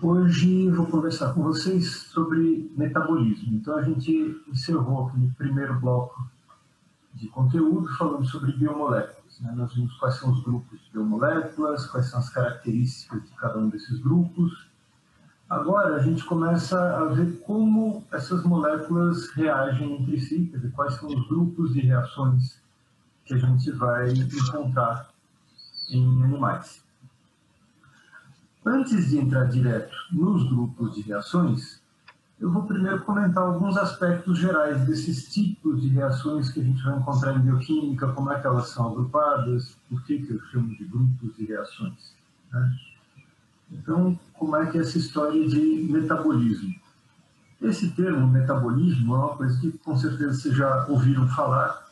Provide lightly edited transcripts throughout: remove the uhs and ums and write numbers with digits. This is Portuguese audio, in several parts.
Hoje vou conversar com vocês sobre metabolismo. Então, a gente encerrou aquele primeiro bloco de conteúdo falando sobre biomoléculas, né? Nós vimos quais são os grupos de biomoléculas, quais são as características de cada um desses grupos. Agora, a gente começa a ver como essas moléculas reagem entre si, quer dizer, quais são os grupos de reações que a gente vai encontrar em animais. Antes de entrar direto nos grupos de reações, eu vou primeiro comentar alguns aspectos gerais desses tipos de reações que a gente vai encontrar em bioquímica, como é que elas são agrupadas, por que eu chamo de grupos de reações, né? Então, como é que é essa história de metabolismo? Esse termo metabolismo é uma coisa que com certeza vocês já ouviram falar,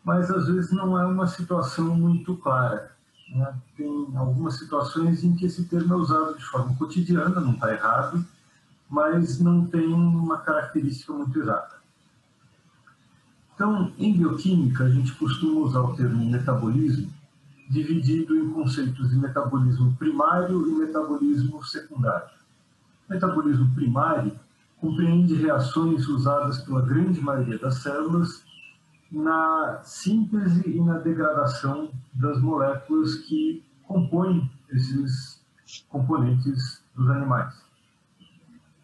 mas às vezes não é uma situação muito clara, né? Tem algumas situações em que esse termo é usado de forma cotidiana, não está errado, mas não tem uma característica muito exata. Então, em bioquímica, a gente costuma usar o termo metabolismo dividido em conceitos de metabolismo primário e metabolismo secundário. Metabolismo primário compreende reações usadas pela grande maioria das células na síntese e na degradação das moléculas que compõem esses componentes dos animais.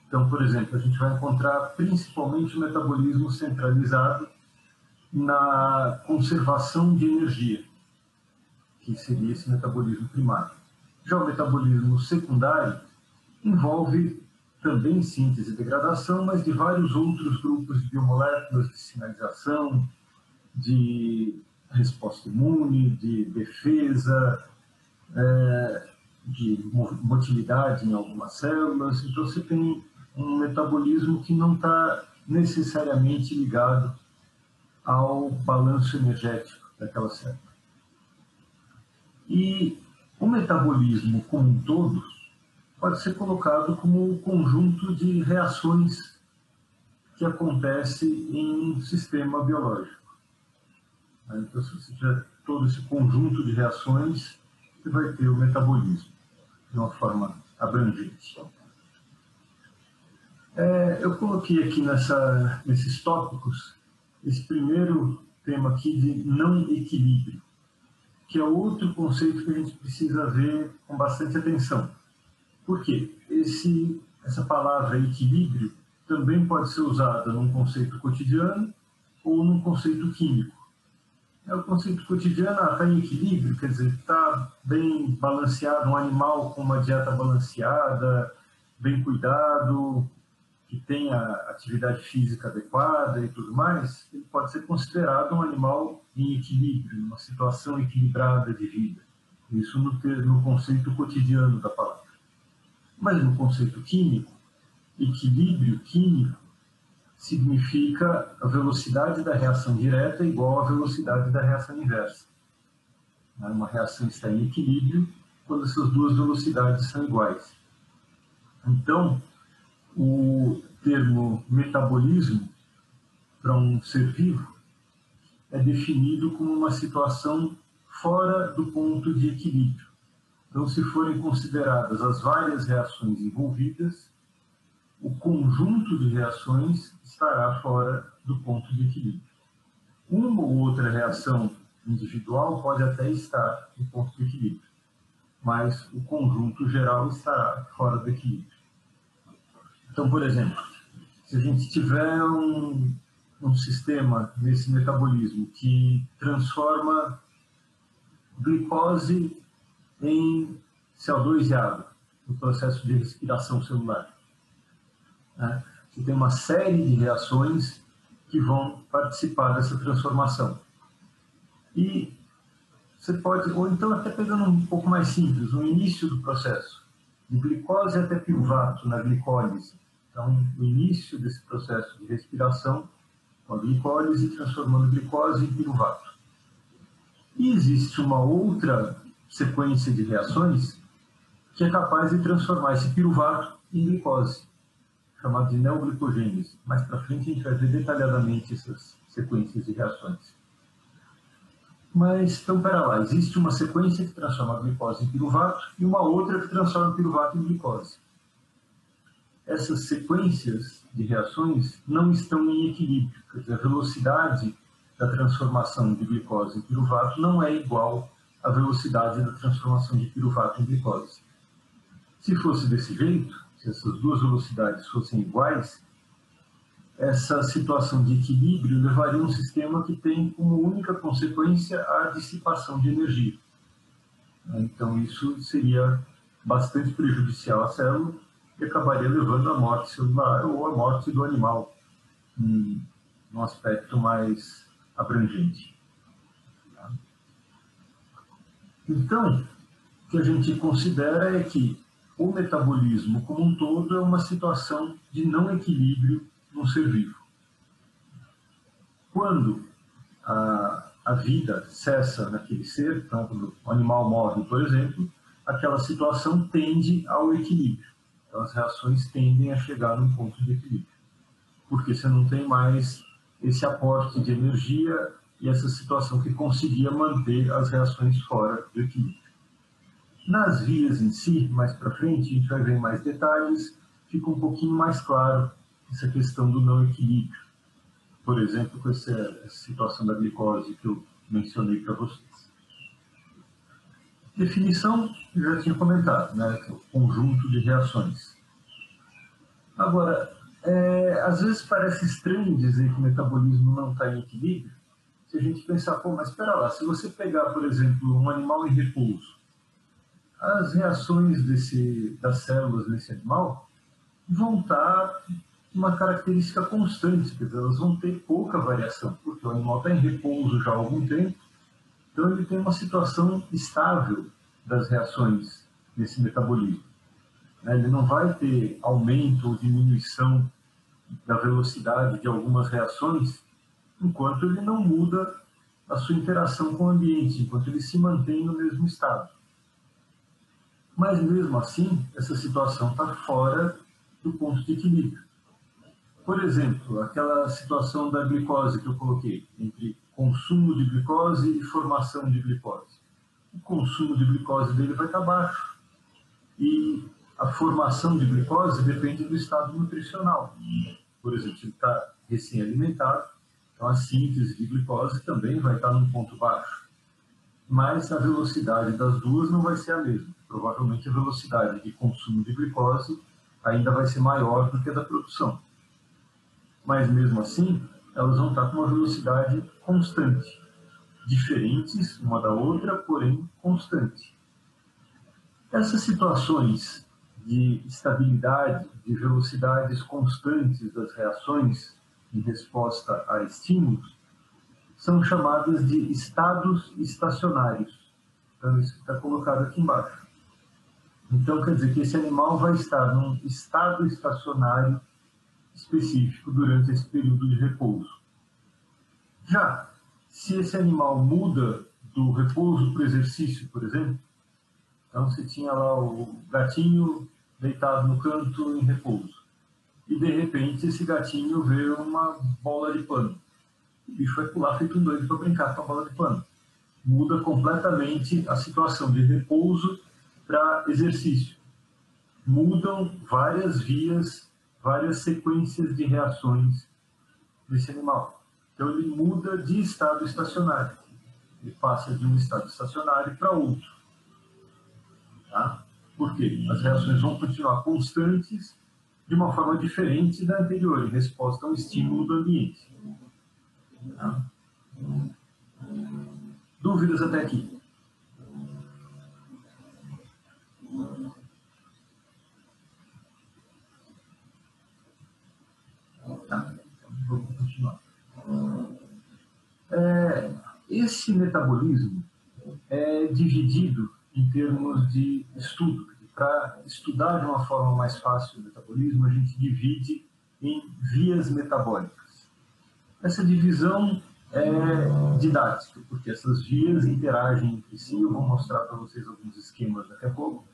Então, por exemplo, a gente vai encontrar principalmente o metabolismo centralizado na conservação de energia, que seria esse metabolismo primário. Já o metabolismo secundário envolve também síntese e degradação, mas de vários outros grupos de biomoléculas de sinalização, de resposta imune, de defesa, de motilidade em algumas células. Então, você tem um metabolismo que não está necessariamente ligado ao balanço energético daquela célula. E o metabolismo como um todo pode ser colocado como um conjunto de reações que acontece em um sistema biológico. Então, se você tiver todo esse conjunto de reações, você vai ter o metabolismo de uma forma abrangente. Eu coloquei aqui nesses tópicos esse primeiro tema aqui de não equilíbrio, que é outro conceito que a gente precisa ver com bastante atenção. Por quê? Essa palavra equilíbrio também pode ser usada num conceito cotidiano ou num conceito químico. O conceito cotidiano está em equilíbrio, quer dizer, está bem balanceado, um animal com uma dieta balanceada, bem cuidado, que tenha atividade física adequada e tudo mais, ele pode ser considerado um animal em equilíbrio, numa situação equilibrada de vida. Isso no conceito cotidiano da palavra. Mas no conceito químico, equilíbrio químico significa a velocidade da reação direta igual à velocidade da reação inversa. Uma reação está em equilíbrio quando essas duas velocidades são iguais. Então, o termo metabolismo para um ser vivo é definido como uma situação fora do ponto de equilíbrio. Então, se forem consideradas as várias reações envolvidas, o conjunto de reações estará fora do ponto de equilíbrio. Uma ou outra reação individual pode até estar no ponto de equilíbrio, mas o conjunto geral estará fora do equilíbrio. Então, por exemplo, se a gente tiver um sistema nesse metabolismo que transforma glicose em CO2 e água, no processo de respiração celular, você tem uma série de reações que vão participar dessa transformação. E você pode, ou então até pegando um pouco mais simples, no início do processo, de glicose até piruvato na glicólise. Então, o início desse processo de respiração, com a glicólise transformando glicose em piruvato. E existe uma outra sequência de reações que é capaz de transformar esse piruvato em glicose, chamado de neoglicogênese. Mais para frente a gente vai ver detalhadamente essas sequências de reações. Mas, então, pera lá, existe uma sequência que transforma a glicose em piruvato e uma outra que transforma o piruvato em glicose. essas sequências de reações não estão em equilíbrio. Quer dizer, a velocidade da transformação de glicose em piruvato não é igual à velocidade da transformação de piruvato em glicose. Se fosse desse jeito, se essas duas velocidades fossem iguais, essa situação de equilíbrio levaria a um sistema que tem como única consequência a dissipação de energia. Então, isso seria bastante prejudicial à célula e acabaria levando à morte celular ou à morte do animal, num aspecto mais abrangente. Então, o que a gente considera é que o metabolismo como um todo é uma situação de não equilíbrio no ser vivo. Quando a vida cessa naquele ser, então, quando o animal morre, por exemplo, aquela situação tende ao equilíbrio. Então, as reações tendem a chegar num ponto de equilíbrio, porque você não tem mais esse aporte de energia e essa situação que conseguia manter as reações fora do equilíbrio. Nas vias em si, mais para frente, a gente vai ver mais detalhes, fica um pouquinho mais claro essa questão do não equilíbrio. Por exemplo, com essa situação da glicose que eu mencionei para vocês. Definição, eu já tinha comentado, né? Que é o conjunto de reações. Agora, às vezes parece estranho dizer que o metabolismo não está em equilíbrio, se a gente pensar, pô, mas espera lá, se você pegar, por exemplo, um animal em repouso, as reações das células desse animal vão estar uma característica constante, quer dizer, elas vão ter pouca variação, porque o animal está em repouso já há algum tempo, então ele tem uma situação estável das reações nesse metabolismo. Ele não vai ter aumento ou diminuição da velocidade de algumas reações enquanto ele não muda a sua interação com o ambiente, enquanto ele se mantém no mesmo estado. Mas, mesmo assim, essa situação está fora do ponto de equilíbrio. Por exemplo, aquela situação da glicose que eu coloquei, entre consumo de glicose e formação de glicose. O consumo de glicose dele vai estar baixo. E a formação de glicose depende do estado nutricional. Por exemplo, se ele está recém-alimentado, então a síntese de glicose também vai estar num ponto baixo. Mas a velocidade das duas não vai ser a mesma. Provavelmente a velocidade de consumo de glicose ainda vai ser maior do que a da produção. Mas mesmo assim, elas vão estar com uma velocidade constante. Diferentes uma da outra, porém constante. Essas situações de estabilidade, de velocidades constantes das reações em resposta a estímulos, são chamadas de estados estacionários. Então, isso está colocado aqui embaixo. Então, quer dizer que esse animal vai estar num estado estacionário específico durante esse período de repouso. Já, se esse animal muda do repouso para o exercício, por exemplo, então você tinha lá o gatinho deitado no canto em repouso, e de repente esse gatinho vê uma bola de pano. O bicho vai pular feito um doido para brincar com a bola de pano. Muda completamente a situação de repouso para exercício. Mudam várias vias, várias sequências de reações desse animal. Então ele muda de estado estacionário. Ele passa de um estado estacionário para outro. Tá? Por quê? As reações vão continuar constantes de uma forma diferente da anterior, em resposta a um estímulo do ambiente. Tá? Dúvidas até aqui? Tá, então vamos continuar. Esse metabolismo é dividido em termos de estudo. Para estudar de uma forma mais fácil o metabolismo, a gente divide em vias metabólicas. Essa divisão é didática, porque essas vias interagem entre si. Eu vou mostrar para vocês alguns esquemas daqui a pouco,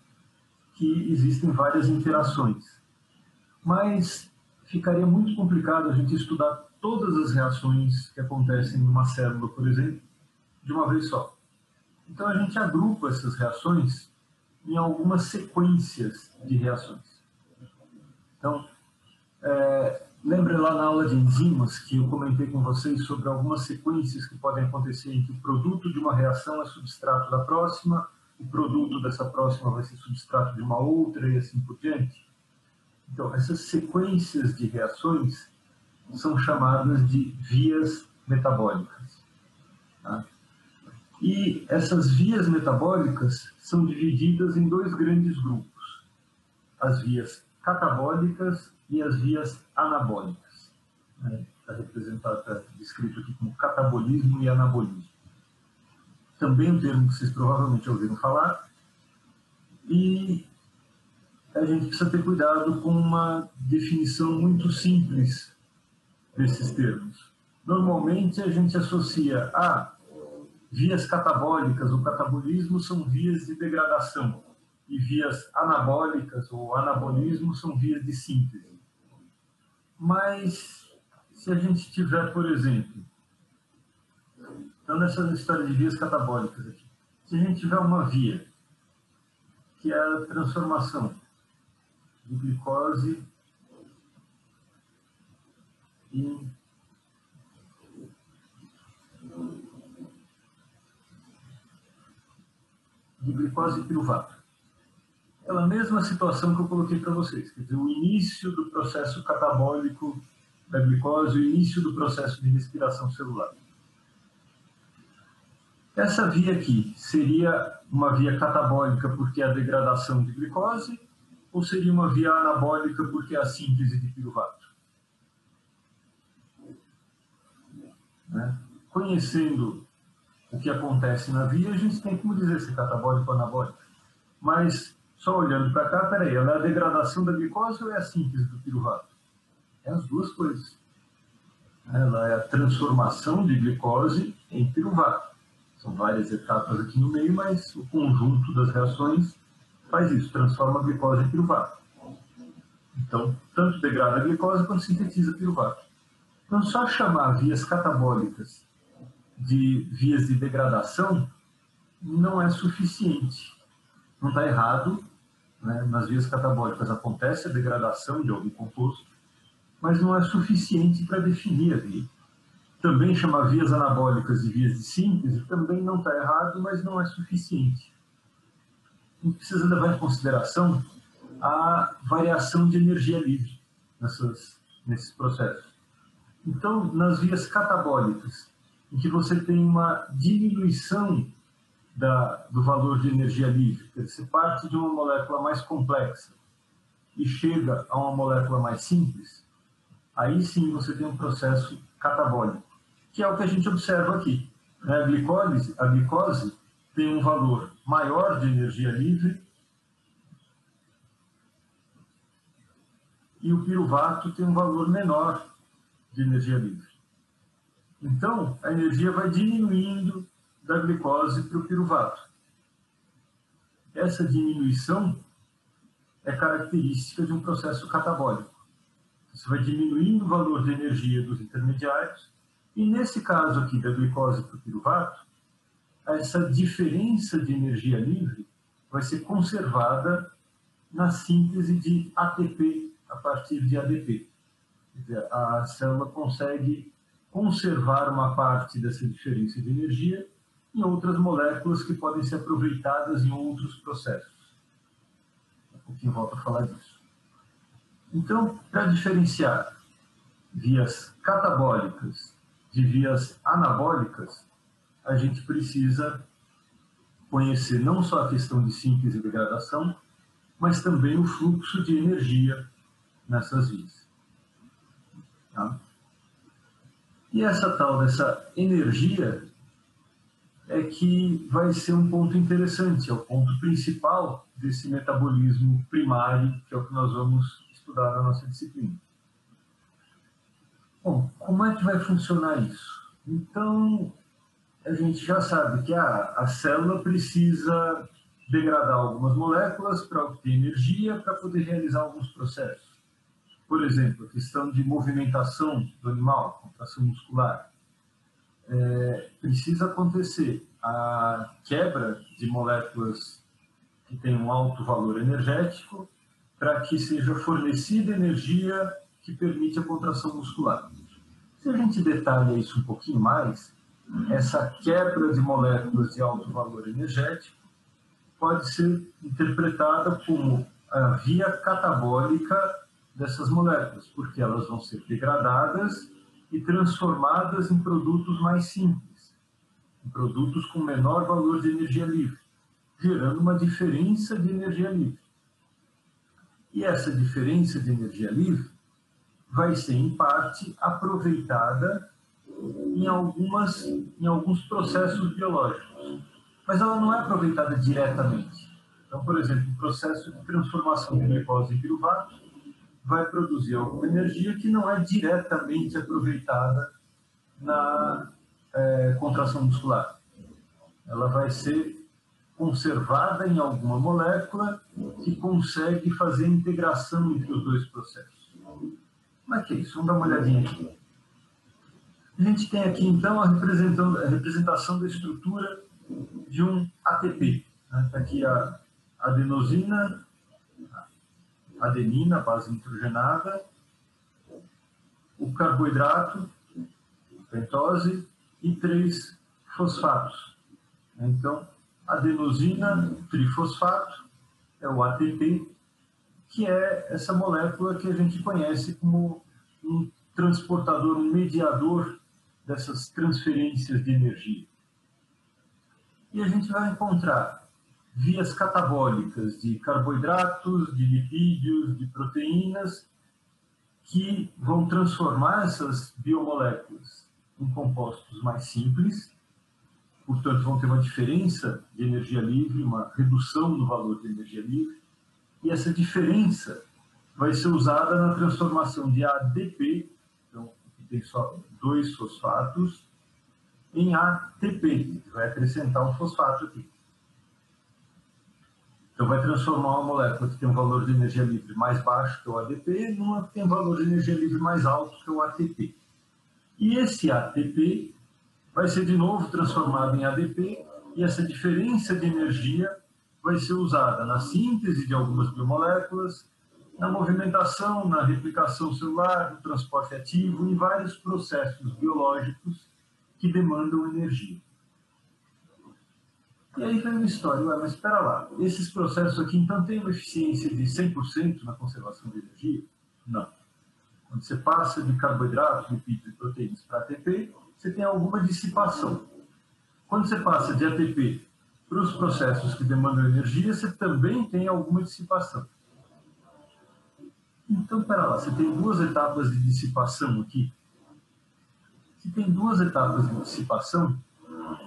que existem várias interações. Mas ficaria muito complicado a gente estudar todas as reações que acontecem numa célula, por exemplo, de uma vez só. Então a gente agrupa essas reações em algumas sequências de reações. Então, lembre lá na aula de enzimas que eu comentei com vocês sobre algumas sequências que podem acontecer em que o produto de uma reação é substrato da próxima, o produto dessa próxima vai ser substrato de uma outra e assim por diante. Então, essas sequências de reações são chamadas de vias metabólicas. Tá? E essas vias metabólicas são divididas em dois grandes grupos, as vias catabólicas e as vias anabólicas. Está representado, está descrito aqui como catabolismo e anabolismo. Também um termo que vocês provavelmente ouviram falar, e a gente precisa ter cuidado com uma definição muito simples desses termos. Normalmente a gente associa a vias catabólicas ou catabolismo são vias de degradação e vias anabólicas ou anabolismo são vias de síntese. Mas se a gente tiver, por exemplo, então nessa história de vias catabólicas aqui, se a gente tiver uma via que é a transformação de glicose em piruvato. É a mesma situação que eu coloquei para vocês, quer dizer, o início do processo catabólico da glicose, o início do processo de respiração celular. Essa via aqui seria uma via catabólica porque é a degradação de glicose, ou seria uma via anabólica porque é a síntese de piruvato? Conhecendo o que acontece na via, a gente tem como dizer se é catabólico ou anabólico. Mas, só olhando para cá, peraí, ela é a degradação da glicose ou é a síntese do piruvato? É as duas coisas. Ela é a transformação de glicose em piruvato. São várias etapas aqui no meio, mas o conjunto das reações faz isso, transforma a glicose em piruvato. Então, tanto degrada a glicose quanto sintetiza piruvato. Então, só chamar vias catabólicas de vias de degradação não é suficiente. Não está errado, nas vias catabólicas acontece a degradação de algum composto, mas não é suficiente para definir a via. Também chamar vias anabólicas de vias de síntese também não está errado, mas não é suficiente. A gente precisa levar em consideração a variação de energia livre nesses processos. Então, nas vias catabólicas, em que você tem uma diminuição do valor de energia livre, quer dizer, você parte de uma molécula mais complexa e chega a uma molécula mais simples, aí sim você tem um processo catabólico, que é o que a gente observa aqui. A glicose tem um valor maior de energia livre e o piruvato tem um valor menor de energia livre. Então, a energia vai diminuindo da glicose para o piruvato. Essa diminuição é característica de um processo catabólico. Você vai diminuindo o valor de energia dos intermediários e, nesse caso aqui da glicose para o piruvato, essa diferença de energia livre vai ser conservada na síntese de ATP a partir de ADP. Quer dizer, a célula consegue conservar uma parte dessa diferença de energia em outras moléculas que podem ser aproveitadas em outros processos. Daqui a pouquinho eu volto a falar disso. Então, para diferenciar vias catabólicas de vias anabólicas, a gente precisa conhecer não só a questão de síntese e degradação, mas também o fluxo de energia nessas vias. Tá? E essa tal dessa energia é que vai ser um ponto interessante, é o ponto principal desse metabolismo primário, que é o que nós vamos estudar na nossa disciplina. Bom, como é que vai funcionar isso? Então, a gente já sabe que a célula precisa degradar algumas moléculas para obter energia para poder realizar alguns processos. Por exemplo, a questão de movimentação do animal, contração muscular. Precisa acontecer a quebra de moléculas que têm um alto valor energético para que seja fornecida energia que permite a contração muscular. Se a gente detalha isso um pouquinho mais, essa quebra de moléculas de alto valor energético pode ser interpretada como a via catabólica dessas moléculas, porque elas vão ser degradadas e transformadas em produtos mais simples, em produtos com menor valor de energia livre, gerando uma diferença de energia livre. E essa diferença de energia livre vai ser, em parte, aproveitada em alguns processos biológicos, mas ela não é aproveitada diretamente. Então, por exemplo, o processo de transformação de glicose em piruvato vai produzir alguma energia que não é diretamente aproveitada na contração muscular. Ela vai ser conservada em alguma molécula que consegue fazer a integração entre os dois processos. Como é que é isso? Vamos dar uma olhadinha aqui. A gente tem aqui, então, a representação da estrutura de um ATP. Está aqui a adenosina, adenina, base nitrogenada, o carboidrato, pentose, e 3 fosfatos. Então, adenosina trifosfato é o ATP, que é essa molécula que a gente conhece como um transportador, um mediador dessas transferências de energia. E a gente vai encontrar vias catabólicas de carboidratos, de lipídios, de proteínas, que vão transformar essas biomoléculas em compostos mais simples, portanto vão ter uma diferença de energia livre, uma redução no valor de energia livre, e essa diferença vai ser usada na transformação de ADP, então aqui tem só 2 fosfatos, em ATP, que vai acrescentar um fosfato aqui. Então vai transformar uma molécula que tem um valor de energia livre mais baixo, que é o ADP, numa que tem um valor de energia livre mais alto, que é o ATP. E esse ATP vai ser de novo transformado em ADP, e essa diferença de energia vai ser usada na síntese de algumas biomoléculas, na movimentação, na replicação celular, no transporte ativo, em vários processos biológicos que demandam energia. E aí vem uma história, mas espera lá, esses processos aqui então têm uma eficiência de 100% na conservação de energia? Não. Quando você passa de carboidratos, lipídios e proteínas para ATP, você tem alguma dissipação. Quando você passa de ATP para os processos que demandam energia, você também tem alguma dissipação. Então, espera lá, você tem 2 etapas de dissipação aqui. Se tem 2 etapas de dissipação,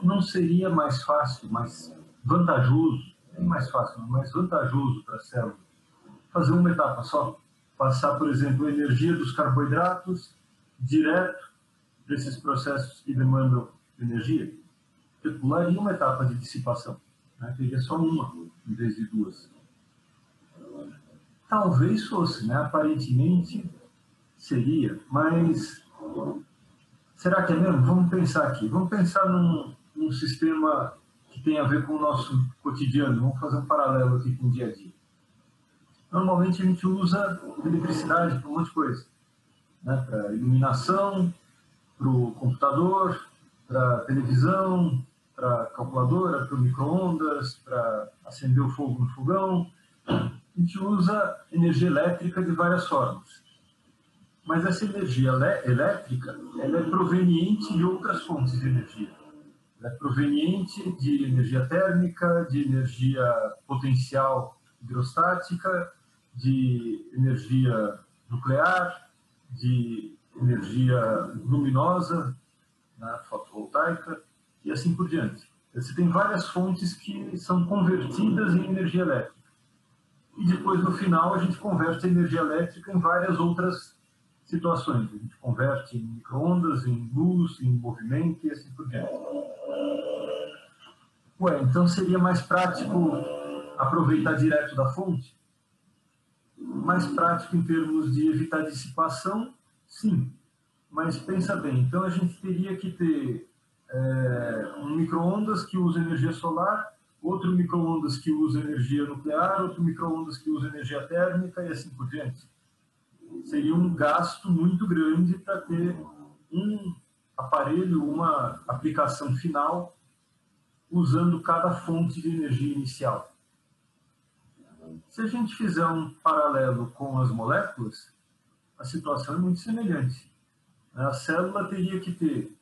não seria mais fácil, mais vantajoso, nem mais fácil, mas mais vantajoso para a célula, fazer uma etapa só? Passar, por exemplo, a energia dos carboidratos direto para esses processos que demandam energia? Você pularia uma etapa de dissipação, né? Teria só uma, em vez de 2. Talvez fosse, né? Aparentemente seria, mas será que é mesmo? Vamos pensar aqui. Vamos pensar num sistema que tem a ver com o nosso cotidiano. Vamos fazer um paralelo aqui com o dia a dia. Normalmente a gente usa eletricidade para um monte de coisa, né? Para iluminação, para o computador, para televisão, para calculadora, para o micro-ondas, para acender o fogo no fogão. A gente usa energia elétrica de várias formas. Mas essa energia elétrica, ela é proveniente de outras fontes de energia. Ela é proveniente de energia térmica, de energia potencial hidrostática, de energia nuclear, de energia luminosa, né, fotovoltaica, e assim por diante. Você tem várias fontes que são convertidas em energia elétrica. E depois, no final, a gente converte a energia elétrica em várias outras situações. A gente converte em micro-ondas, em luz, em movimento e assim por diante. Então seria mais prático aproveitar direto da fonte? Mais prático em termos de evitar dissipação? Sim. Mas pensa bem, então a gente teria que ter um micro-ondas que usa energia solar outro micro-ondas que usa energia nuclear, outro micro-ondas que usa energia térmica e assim por diante. Seria um gasto muito grande para ter um aparelho, uma aplicação final, usando cada fonte de energia inicial. Se a gente fizer um paralelo com as moléculas, a situação é muito semelhante. A célula teria que ter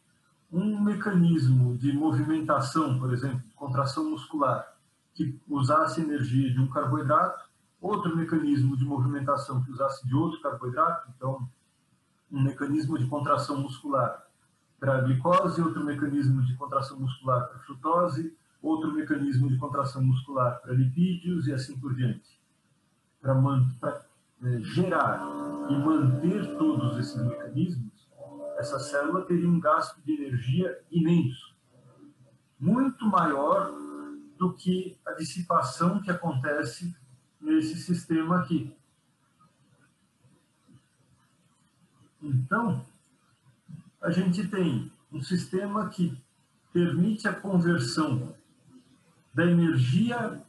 um mecanismo de movimentação, por exemplo, contração muscular, que usasse energia de um carboidrato, outro mecanismo de movimentação que usasse de outro carboidrato, então um mecanismo de contração muscular para a glicose, outro mecanismo de contração muscular para a frutose, outro mecanismo de contração muscular para lipídios e assim por diante. Para gerar e manter todos esses mecanismos, essa célula teria um gasto de energia imenso, muito maior do que a dissipação que acontece nesse sistema aqui. Então, a gente tem um sistema que permite a conversão da energia,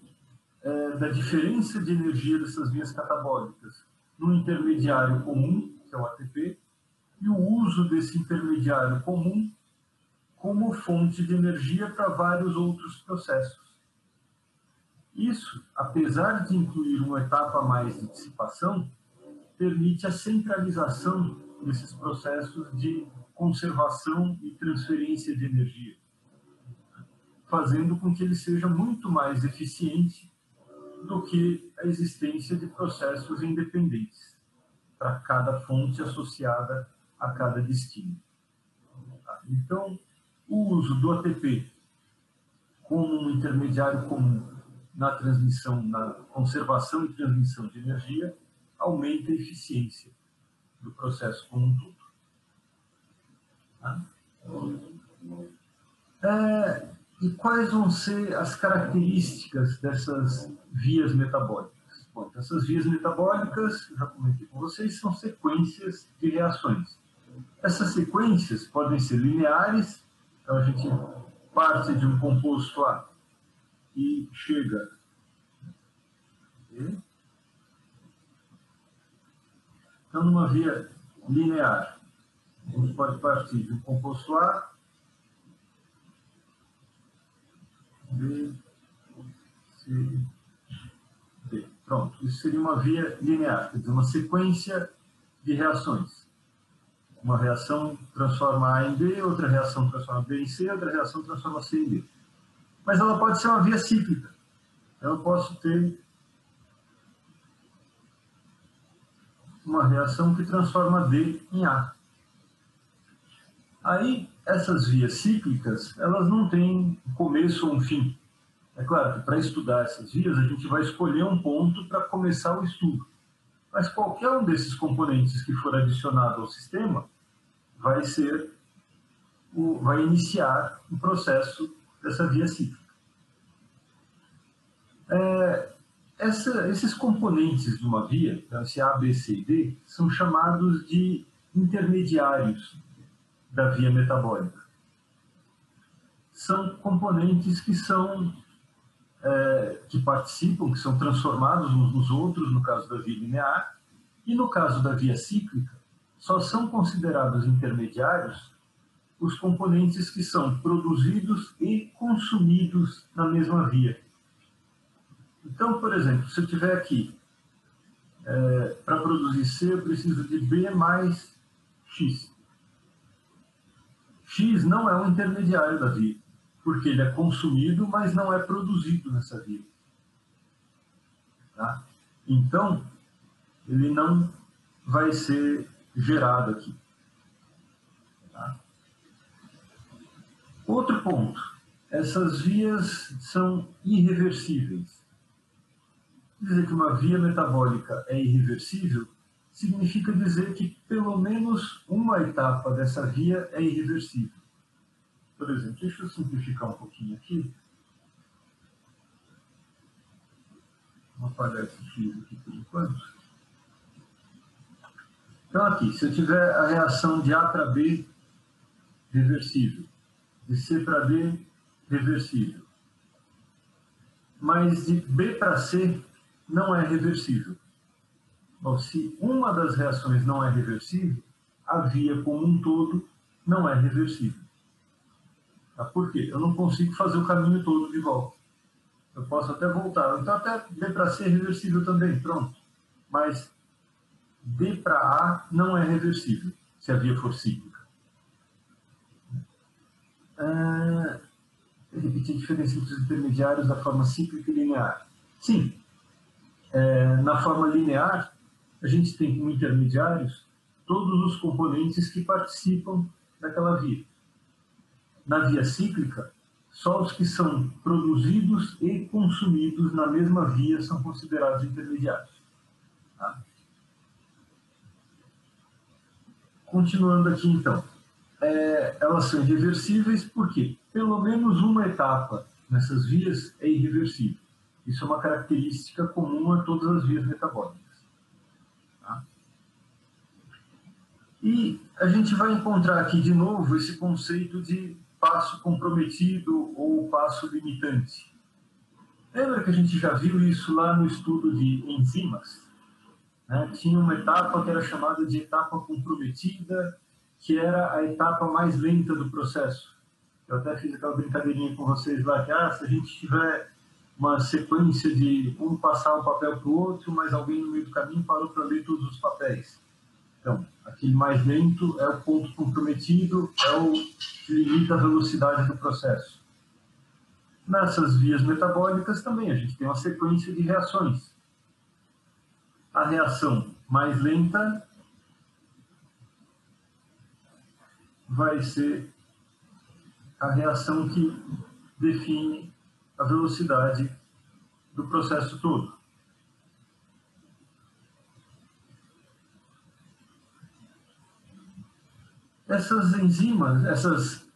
da diferença de energia dessas vias catabólicas no intermediário comum, que é o ATP, e o uso desse intermediário comum como fonte de energia para vários outros processos. Isso, apesar de incluir uma etapa a mais de dissipação, permite a centralização desses processos de conservação e transferência de energia, fazendo com que ele seja muito mais eficiente do que a existência de processos independentes para cada fonte associada a cada destino. Então, o uso do ATP como um intermediário comum na transmissão, na conservação e transmissão de energia, aumenta a eficiência do processo como um todo. E quais vão ser as características dessas vias metabólicas? Bom, então, essas vias metabólicas, eu já comentei com vocês, são sequências de reações. Essas sequências podem ser lineares, então a gente parte de um composto A e chega B. Então, numa via linear, a gente pode partir de um composto A, B, C, D. Pronto, isso seria uma via linear, quer dizer, uma sequência de reações. Uma reação transforma A em B, outra reação transforma B em C, outra reação transforma C em D. Mas ela pode ser uma via cíclica. Eu posso ter uma reação que transforma D em A. Aí, essas vias cíclicas, elas não têm um começo ou um fim. É claro que para estudar essas vias, a gente vai escolher um ponto para começar o estudo. Mas qualquer um desses componentes que for adicionado ao sistema vai iniciar o processo dessa via cíclica. Esses componentes de uma via, então esse A, B, C e D, são chamados de intermediários da via metabólica. São componentes que participam, que são transformados uns nos outros, no caso da via linear, e no caso da via cíclica, só são considerados intermediários os componentes que são produzidos e consumidos na mesma via. Então, por exemplo, se eu tiver aqui, para produzir C, eu preciso de B mais X. X não é um intermediário da via, porque ele é consumido, mas não é produzido nessa via. Tá? Então, ele não vai ser gerado aqui. Tá? Outro ponto, essas vias são irreversíveis. Dizer que uma via metabólica é irreversível significa dizer que pelo menos uma etapa dessa via é irreversível. Por exemplo, deixa eu simplificar um pouquinho aqui. Vou apagar esse X aqui por enquanto. Então aqui, se eu tiver a reação de A para B, reversível, de C para D, reversível, mas de B para C não é reversível. Bom, se uma das reações não é reversível, a via como um todo não é reversível. Tá? Por quê? Eu não consigo fazer o caminho todo de volta. Eu posso até voltar. Então, até B para C é reversível também, pronto. Mas D para A não é reversível, se a via for cíclica. Repetir a diferença entre os intermediários da forma cíclica e linear. Sim. Na forma linear, a gente tem como intermediários todos os componentes que participam daquela via. Na via cíclica, só os que são produzidos e consumidos na mesma via são considerados intermediários. Tá? Continuando aqui, então. Elas são irreversíveis porque pelo menos uma etapa nessas vias é irreversível. Isso é uma característica comum a todas as vias metabólicas. Tá? E a gente vai encontrar aqui de novo esse conceito de passo comprometido ou passo limitante. Lembra que a gente já viu isso lá no estudo de enzimas? Né? Tinha uma etapa que era chamada de etapa comprometida, que era a etapa mais lenta do processo. Eu até fiz aquela brincadeirinha com vocês lá, que se a gente tiver uma sequência de um passar um papel para o outro, mas alguém no meio do caminho parou para ler todos os papéis. Então, aquele mais lento é o ponto comprometido, é o que limita a velocidade do processo. Nessas vias metabólicas também a gente tem uma sequência de reações. A reação mais lenta vai ser a reação que define a velocidade do processo todo. Essas enzimas, essas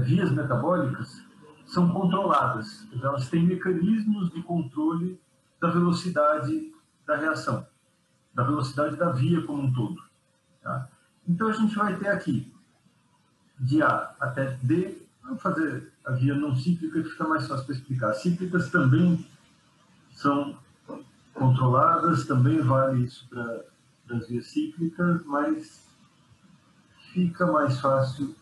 vias metabólicas, são controladas. Então, elas têm mecanismos de controle da velocidade da reação, da velocidade da via como um todo. Tá? Então, a gente vai ter aqui, de A até D, vamos fazer a via não cíclica, que fica mais fácil para explicar. As cíclicas também são controladas, também vale isso para as vias cíclicas, mas fica mais fácil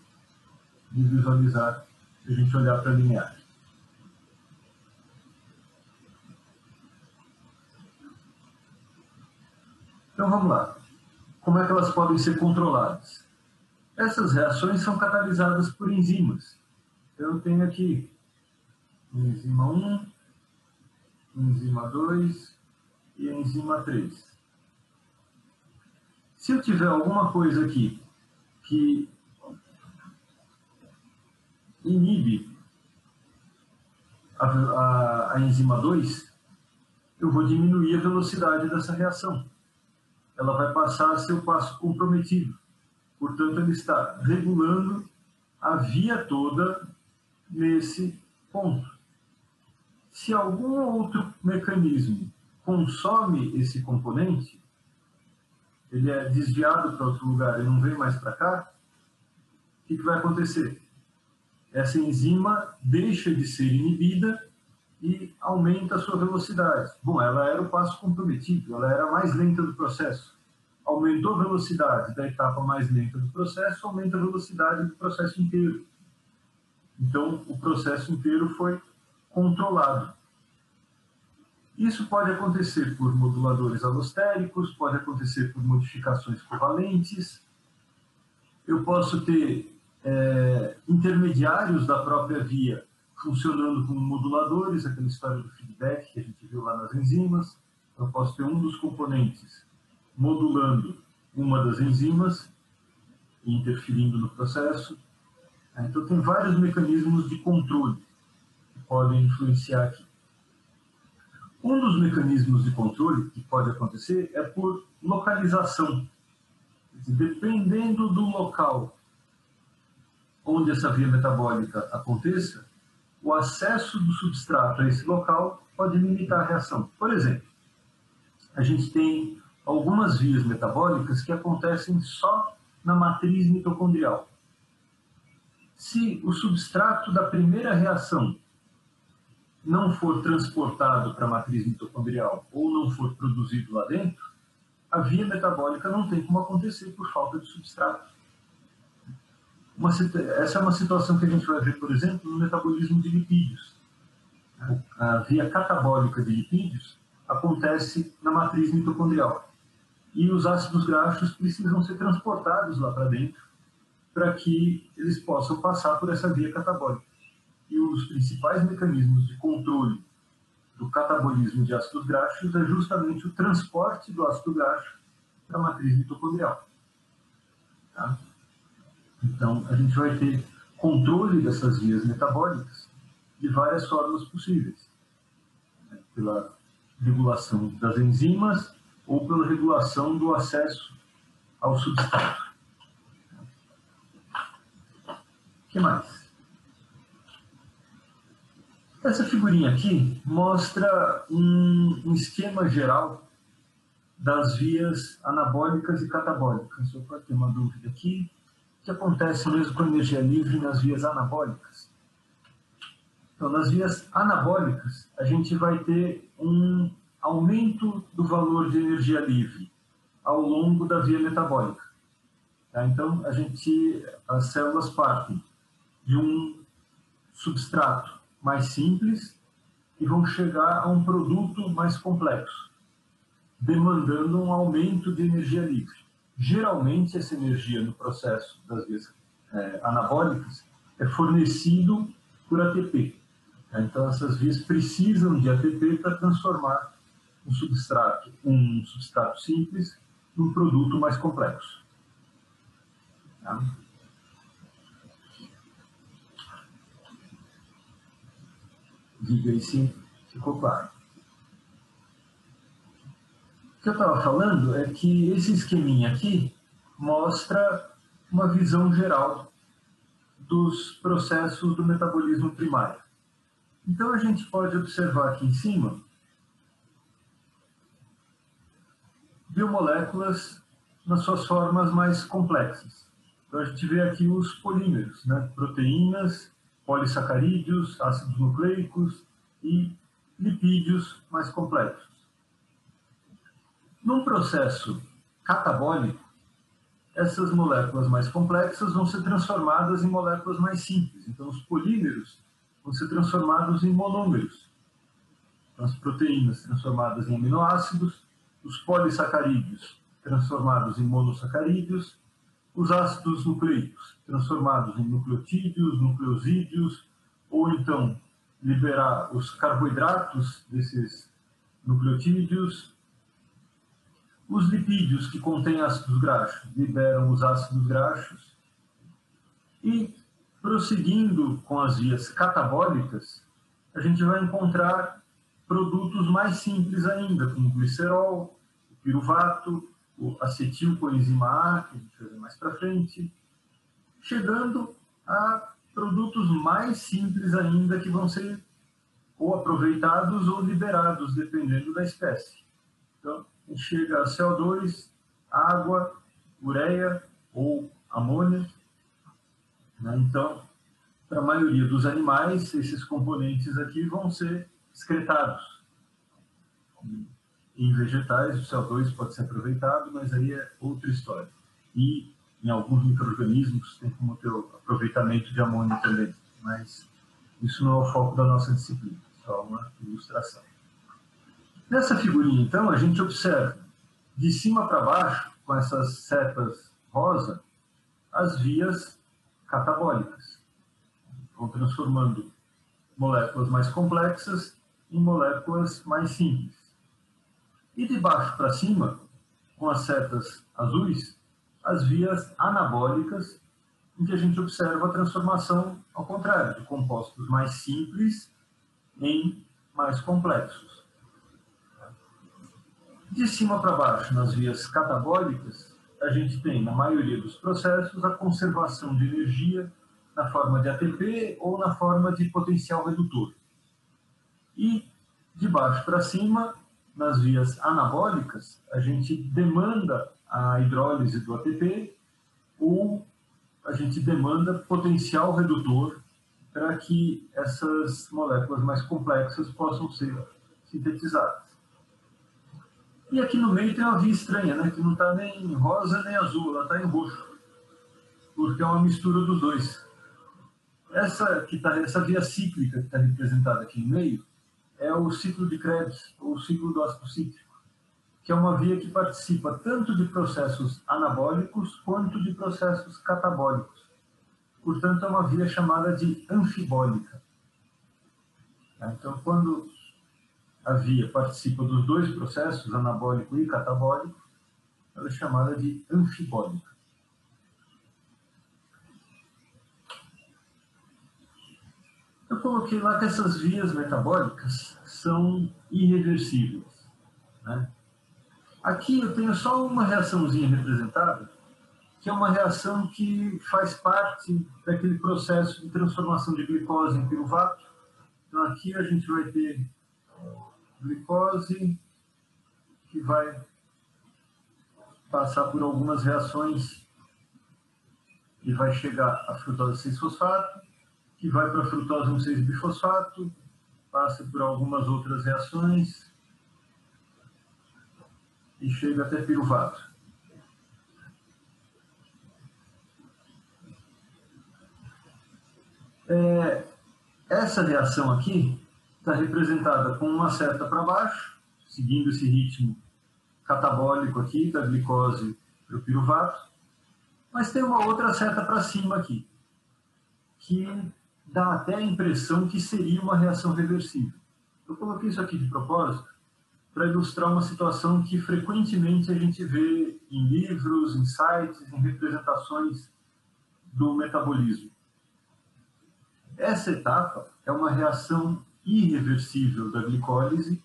de visualizar se a gente olhar para a linear. Então vamos lá. Como é que elas podem ser controladas? Essas reações são catalisadas por enzimas. Eu tenho aqui enzima 1, enzima 2 e enzima 3. Se eu tiver alguma coisa aqui que inibe a enzima 2, eu vou diminuir a velocidade dessa reação. Ela vai passar a ser o passo comprometido. Portanto, ele está regulando a via toda nesse ponto. Se algum outro mecanismo consome esse componente, ele é desviado para outro lugar e não vem mais para cá, o que vai acontecer? Essa enzima deixa de ser inibida e aumenta a sua velocidade. Bom, ela era o passo comprometido, ela era a mais lenta do processo. Aumentou a velocidade da etapa mais lenta do processo, aumenta a velocidade do processo inteiro. Então, o processo inteiro foi controlado. Isso pode acontecer por moduladores alostéricos, pode acontecer por modificações covalentes. Eu posso ter intermediários da própria via funcionando como moduladores, aquela história do feedback que a gente viu lá nas enzimas. Eu posso ter um dos componentes modulando uma das enzimas e interferindo no processo. Então, tem vários mecanismos de controle que podem influenciar aqui. Um dos mecanismos de controle que pode acontecer é por localização. Dependendo do local onde essa via metabólica aconteça, o acesso do substrato a esse local pode limitar a reação. Por exemplo, a gente tem algumas vias metabólicas que acontecem só na matriz mitocondrial. Se o substrato da primeira reação não for transportado para a matriz mitocondrial ou não for produzido lá dentro, a via metabólica não tem como acontecer por falta de substrato. Essa é uma situação que a gente vai ver, por exemplo, no metabolismo de lipídios. A via catabólica de lipídios acontece na matriz mitocondrial. E os ácidos graxos precisam ser transportados lá para dentro para que eles possam passar por essa via catabólica. E os principais mecanismos de controle do catabolismo de ácidos graxos é justamente o transporte do ácido graxo para a matriz mitocondrial. Tá? Então, a gente vai ter controle dessas vias metabólicas de várias formas possíveis. Né? Pela regulação das enzimas ou pela regulação do acesso ao substrato. O que mais? Essa figurinha aqui mostra um esquema geral das vias anabólicas e catabólicas. Eu pode ter uma dúvida aqui. O que acontece mesmo com a energia livre nas vias anabólicas? Então, nas vias anabólicas, a gente vai ter um aumento do valor de energia livre ao longo da via metabólica. Tá? Então, as células partem de um substrato mais simples e vão chegar a um produto mais complexo, demandando um aumento de energia livre. Geralmente, essa energia no processo das vias anabólicas é fornecido por ATP. Então, essas vias precisam de ATP para transformar um substrato simples num produto mais complexo. Tá? Diga aí se ficou claro. O que eu estava falando é que esse esqueminha aqui mostra uma visão geral dos processos do metabolismo primário. Então, a gente pode observar aqui em cima biomoléculas nas suas formas mais complexas. Então, a gente vê aqui os polímeros, né? Proteínas, polissacarídeos, ácidos nucleicos e lipídios mais complexos. Num processo catabólico, essas moléculas mais complexas vão ser transformadas em moléculas mais simples. Então, os polímeros vão ser transformados em monômeros. Então, as proteínas transformadas em aminoácidos, os polissacarídeos transformados em monossacarídeos, os ácidos nucleicos transformados em nucleotídeos, nucleosídeos, ou então liberar os carboidratos desses nucleotídeos. Os lipídios que contêm ácidos graxos liberam os ácidos graxos. E, prosseguindo com as vias catabólicas, a gente vai encontrar produtos mais simples ainda, como o glicerol, o piruvato, o acetilcoenzima A, que a gente vai ver mais para frente, chegando a produtos mais simples ainda que vão ser ou aproveitados ou liberados, dependendo da espécie. Então, a gente chega a CO2, água, ureia ou amônia. Né? Então, para a maioria dos animais, esses componentes aqui vão ser excretados. Em vegetais, o CO2 pode ser aproveitado, mas aí é outra história. E em alguns micro-organismos tem como ter o aproveitamento de amônia também, mas isso não é o foco da nossa disciplina, só uma ilustração. Nessa figurinha, então, a gente observa de cima para baixo, com essas setas rosa, as vias catabólicas. Vão transformando moléculas mais complexas em moléculas mais simples. E de baixo para cima, com as setas azuis, as vias anabólicas, em que a gente observa a transformação ao contrário, de compostos mais simples em mais complexos. De cima para baixo, nas vias catabólicas, a gente tem, na maioria dos processos, a conservação de energia na forma de ATP ou na forma de potencial redutor. E, de baixo para cima, nas vias anabólicas, a gente demanda a hidrólise do ATP ou a gente demanda potencial redutor para que essas moléculas mais complexas possam ser sintetizadas. E aqui no meio tem uma via estranha, né, que não está nem rosa nem azul, ela está em roxo, porque é uma mistura dos dois. Essa via cíclica que está representada aqui no meio é o ciclo de Krebs, ou o ciclo do ácido cítrico, que é uma via que participa tanto de processos anabólicos quanto de processos catabólicos. Portanto, é uma via chamada de anfibólica. Então, quando a via participa dos dois processos, anabólico e catabólico, ela é chamada de anfibólica. Eu coloquei lá que essas vias metabólicas são irreversíveis, né? Aqui eu tenho só uma reaçãozinha representada, que é uma reação que faz parte daquele processo de transformação de glicose em piruvato. Então aqui a gente vai ter glicose que vai passar por algumas reações e vai chegar a frutose 6-fosfato, que vai para a frutose 1,6-bifosfato, passa por algumas outras reações e chega até piruvato. Essa reação aqui está representada com uma seta para baixo, seguindo esse ritmo catabólico aqui, da glicose para o piruvato, mas tem uma outra seta para cima aqui, que dá até a impressão que seria uma reação reversível. Eu coloquei isso aqui de propósito para ilustrar uma situação que frequentemente a gente vê em livros, em sites, em representações do metabolismo. Essa etapa é uma reação irreversível da glicólise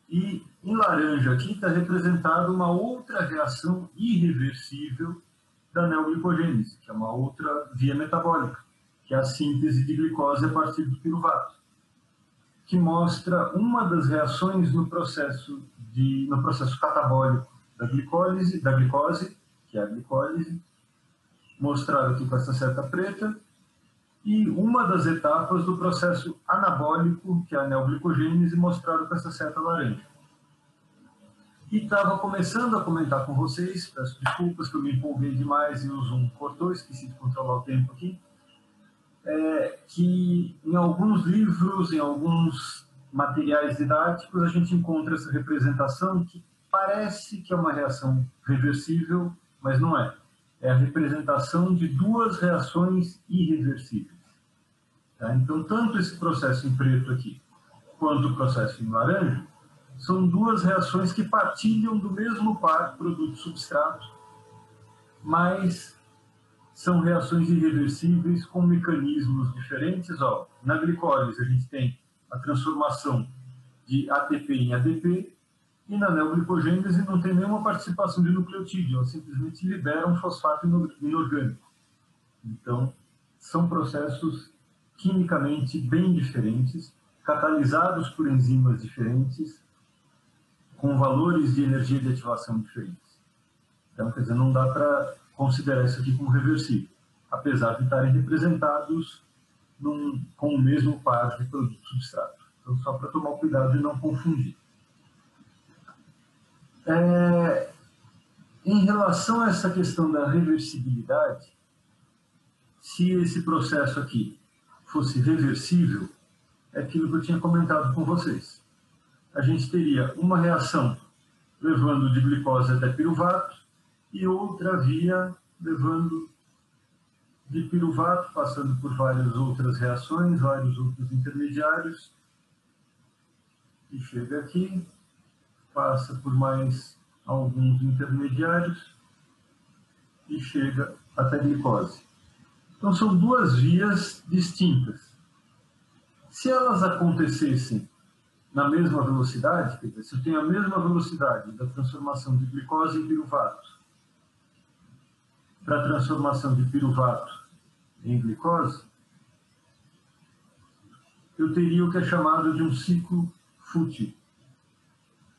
e em laranja aqui está representada uma outra reação irreversível da neoglicogênese, que é uma outra via metabólica, que é a síntese de glicose a partir do piruvato, que mostra uma das reações no processo catabólico da glicose, que é a glicólise, mostrado aqui com essa seta preta, e uma das etapas do processo anabólico, que é a neoglicogênese, mostrado com essa seta laranja. E estava começando a comentar com vocês, peço desculpas que eu me empolguei demais e o Zoom cortou, esqueci de controlar o tempo aqui, que em alguns livros, em alguns materiais didáticos, a gente encontra essa representação que parece que é uma reação reversível, mas não é. É a representação de duas reações irreversíveis. Tá? Então, tanto esse processo em preto aqui, quanto o processo em laranja, são duas reações que partilham do mesmo par produto-substrato, mas são reações irreversíveis com mecanismos diferentes. Ó, na glicólise, a gente tem a transformação de ATP em ADP, e na neoglicogênese não tem nenhuma participação de nucleotídeo, ela simplesmente libera um fosfato inorgânico. Então, são processos quimicamente bem diferentes, catalisados por enzimas diferentes, com valores de energia de ativação diferentes. Então, quer dizer, não dá para considerar isso aqui como reversível, apesar de estarem representados com o mesmo par de produto substrato. Então, só para tomar cuidado de não confundir. Em relação a essa questão da reversibilidade, se esse processo aqui fosse reversível, é aquilo que eu tinha comentado com vocês. A gente teria uma reação levando de glicose até piruvato e outra via levando de piruvato, passando por várias outras reações, vários outros intermediários, e chega aqui, passa por mais alguns intermediários e chega até a glicose. Então, são duas vias distintas. Se elas acontecessem na mesma velocidade, quer dizer, se eu tenho a mesma velocidade da transformação de glicose em piruvato para a transformação de piruvato em glicose, eu teria o que é chamado de um ciclo fútil.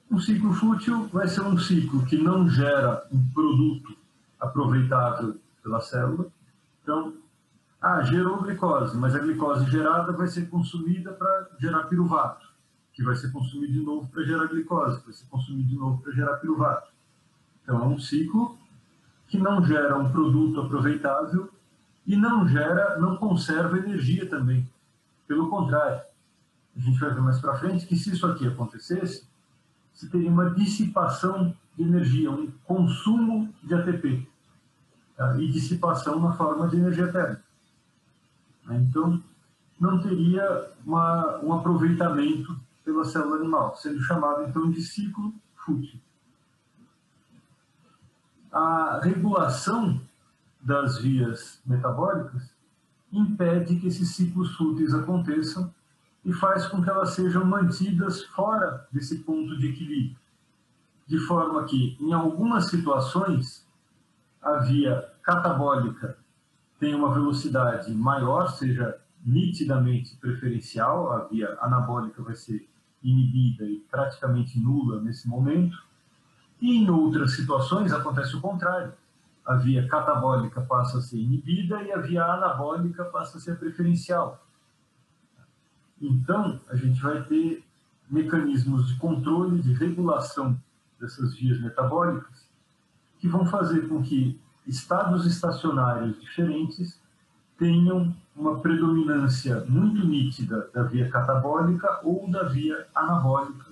Um ciclo fútil vai ser um ciclo que não gera um produto aproveitável pela célula. Então, Ah, gerou glicose, mas a glicose gerada vai ser consumida para gerar piruvato, que vai ser consumido de novo para gerar glicose, que vai ser consumido de novo para gerar piruvato. Então, é um ciclo que não gera um produto aproveitável e não conserva energia também. Pelo contrário, a gente vai ver mais para frente que se isso aqui acontecesse, você teria uma dissipação de energia, um consumo de ATP, tá? E dissipação na forma de energia térmica. Então, não teria um aproveitamento pela célula animal, sendo chamado então de ciclo fútil. A regulação das vias metabólicas impede que esses ciclos fúteis aconteçam e faz com que elas sejam mantidas fora desse ponto de equilíbrio, de forma que, em algumas situações, a via catabólica tem uma velocidade maior, seja nitidamente preferencial, a via anabólica vai ser inibida e praticamente nula nesse momento, e em outras situações acontece o contrário. A via catabólica passa a ser inibida e a via anabólica passa a ser preferencial. Então, a gente vai ter mecanismos de controle, de regulação dessas vias metabólicas, que vão fazer com que estados estacionários diferentes tenham uma predominância muito nítida da via catabólica ou da via anabólica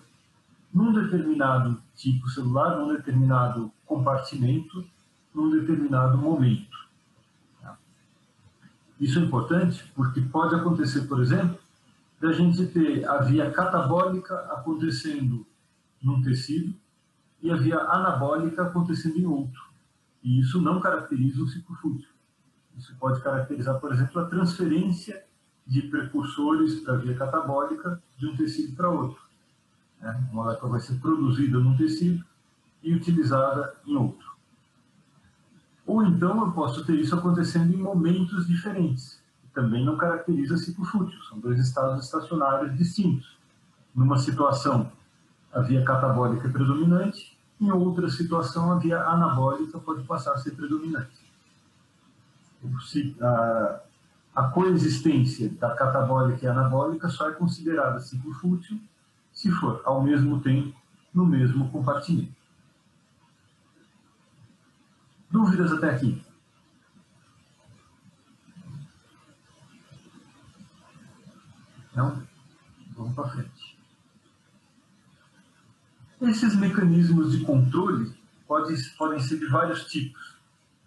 num determinado tipo celular, num determinado compartimento, num determinado momento. Isso é importante porque pode acontecer, por exemplo, da gente ter a via catabólica acontecendo num tecido e a via anabólica acontecendo em outro. E isso não caracteriza o ciclo fútil. Isso pode caracterizar, por exemplo, a transferência de precursores para a via catabólica de um tecido para outro. A molécula vai ser produzida num tecido e utilizada em outro. Ou então eu posso ter isso acontecendo em momentos diferentes. Também não caracteriza ciclo fútil. São dois estados estacionários distintos. Numa situação, a via catabólica é predominante. Em outra situação, a via anabólica pode passar a ser predominante. A coexistência da catabólica e anabólica só é considerada ciclo fútil se for, ao mesmo tempo, no mesmo compartimento. Dúvidas até aqui? Não? Vamos para frente. Esses mecanismos de controle podem ser de vários tipos.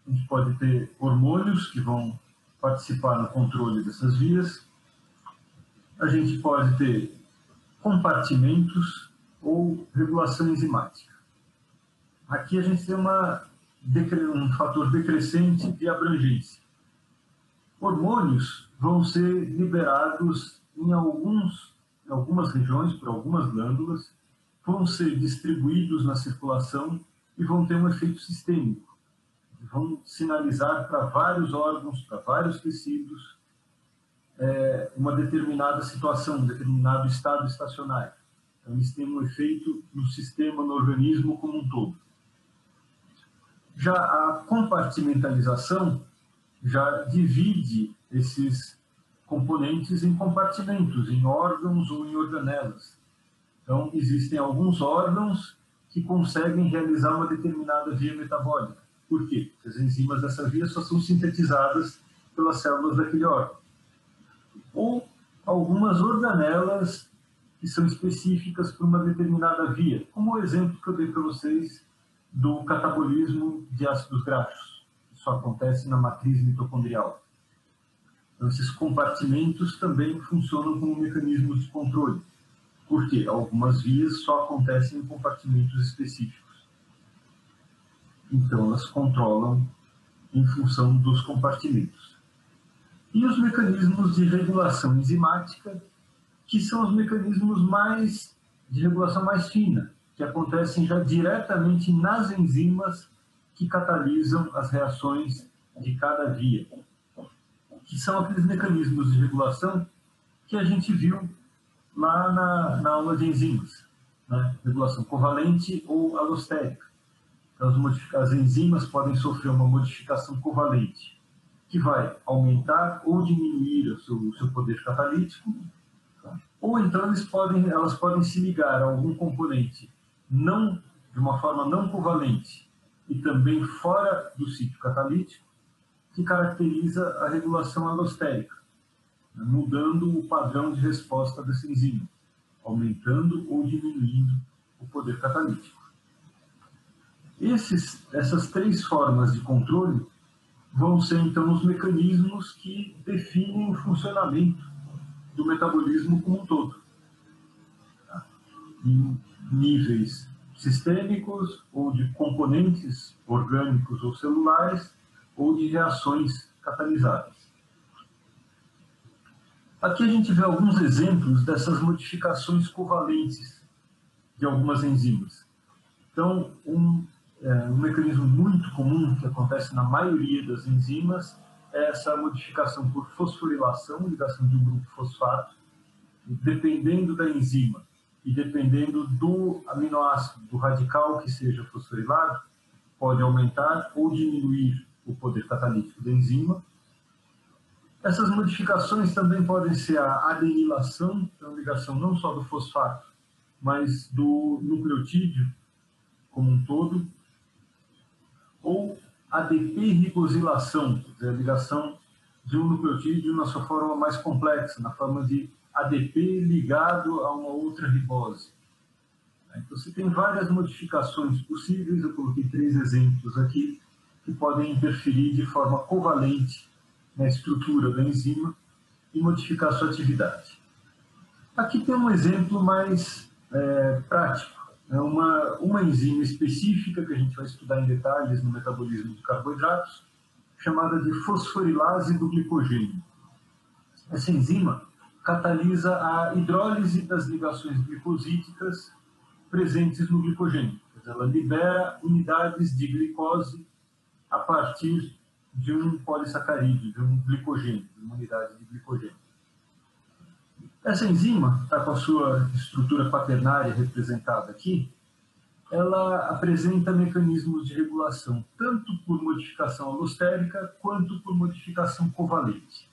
A gente pode ter hormônios que vão participar no controle dessas vias. A gente pode ter compartimentos ou regulação enzimática. Aqui a gente tem um fator decrescente de abrangência. Hormônios vão ser liberados em algumas regiões, por algumas glândulas, vão ser distribuídos na circulação e vão ter um efeito sistêmico. Vão sinalizar para vários órgãos, para vários tecidos, uma determinada situação, um determinado estado estacionário. Então, eles têm um efeito no sistema, no organismo como um todo. Já a compartimentalização já divide esses componentes em compartimentos, em órgãos ou em organelas. Então, existem alguns órgãos que conseguem realizar uma determinada via metabólica. Por quê? Porque as enzimas dessa via só são sintetizadas pelas células daquele órgão. Ou algumas organelas que são específicas para uma determinada via, como o exemplo que eu dei para vocês do catabolismo de ácidos graxos. Isso acontece na matriz mitocondrial. Então, esses compartimentos também funcionam como mecanismos de controle. Por quê? Algumas vias só acontecem em compartimentos específicos. Então, elas controlam em função dos compartimentos. E os mecanismos de regulação enzimática, que são os mecanismos de regulação mais fina, que acontecem já diretamente nas enzimas que catalisam as reações de cada via, que são aqueles mecanismos de regulação que a gente viu lá na aula de enzimas, né? Regulação covalente ou alostérica. Então, as enzimas podem sofrer uma modificação covalente, que vai aumentar ou diminuir o seu poder catalítico, ou então elas podem se ligar a algum componente de uma forma não covalente e também fora do sítio catalítico, que caracteriza a regulação alostérica, mudando o padrão de resposta dessa enzima, aumentando ou diminuindo o poder catalítico. Essas três formas de controle vão ser, então, os mecanismos que definem o funcionamento do metabolismo como um todo, em níveis sistêmicos ou de componentes orgânicos ou celulares ou de reações catalisadas. Aqui a gente vê alguns exemplos dessas modificações covalentes de algumas enzimas. Então, um mecanismo muito comum que acontece na maioria das enzimas é essa modificação por fosforilação, ligação de um grupo fosfato, dependendo da enzima e dependendo do aminoácido, do radical que seja fosforilado, pode aumentar ou diminuir o poder catalítico da enzima. Essas modificações também podem ser a adenilação, então ligação não só do fosfato, mas do nucleotídeo como um todo, ou ADP-ribosilação, quer dizer, a ligação de um nucleotídeo na sua forma mais complexa, na forma de ADP ligado a uma outra ribose. Então, você tem várias modificações possíveis, eu coloquei 3 exemplos aqui, que podem interferir de forma covalente na estrutura da enzima e modificar sua atividade. Aqui tem um exemplo mais prático. É uma enzima específica que a gente vai estudar em detalhes no metabolismo de carboidratos, chamada de fosforilase do glicogênio. Essa enzima catalisa a hidrólise das ligações glicosídicas presentes no glicogênio. Ela libera unidades de glicose a partir de um polissacarídeo, de um glicogênio, de uma unidade de glicogênio. Essa enzima, está com a sua estrutura quaternária representada aqui, ela apresenta mecanismos de regulação, tanto por modificação alostérica, quanto por modificação covalente.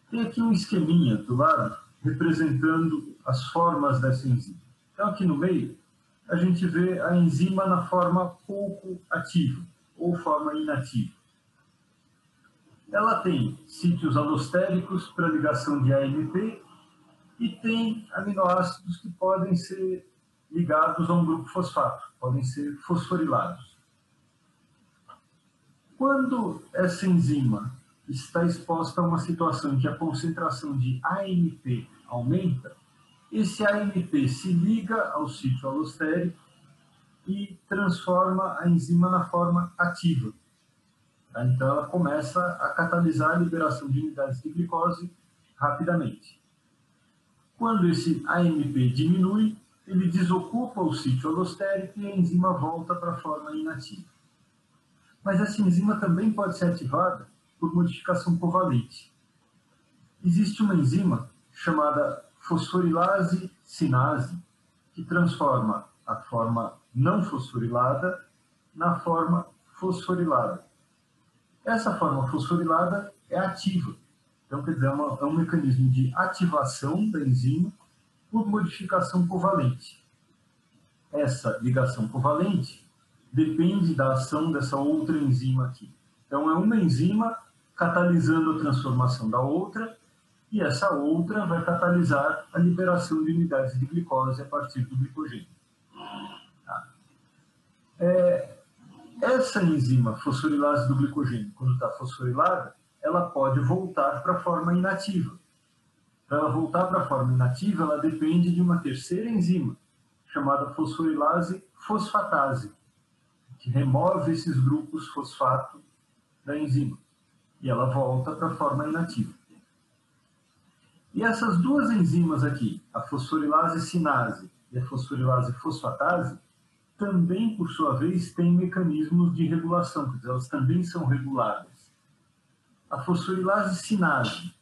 Tem aqui um esqueminha do lado, representando as formas dessa enzima. Então, aqui no meio, a gente vê a enzima na forma pouco ativa, ou forma inativa. Ela tem sítios alostéricos para ligação de AMP e tem aminoácidos que podem ser ligados a um grupo fosfato, podem ser fosforilados. Quando essa enzima está exposta a uma situação em que a concentração de AMP aumenta, esse AMP se liga ao sítio alostérico e transforma a enzima na forma ativa. Então, ela começa a catalisar a liberação de unidades de glicose rapidamente. Quando esse AMP diminui, ele desocupa o sítio alostérico e a enzima volta para a forma inativa. Mas essa enzima também pode ser ativada por modificação covalente. Existe uma enzima chamada fosforilase sinase, que transforma a forma não fosforilada na forma fosforilada. Essa forma fosforilada é ativa. Então, quer dizer, é um mecanismo de ativação da enzima por modificação covalente. Essa ligação covalente depende da ação dessa outra enzima aqui. Então, é uma enzima catalisando a transformação da outra, e essa outra vai catalisar a liberação de unidades de glicose a partir do glicogênio. Tá? Essa enzima fosforilase do glicogênio, quando está fosforilada, ela pode voltar para a forma inativa. Para ela voltar para a forma inativa, ela depende de uma terceira enzima, chamada fosforilase fosfatase, que remove esses grupos fosfato da enzima. E ela volta para a forma inativa. E essas duas enzimas aqui, a fosforilase sinase e a fosforilase fosfatase, também, por sua vez, têm mecanismos de regulação, quer dizer, elas também são reguladas. A fosforilase sinase,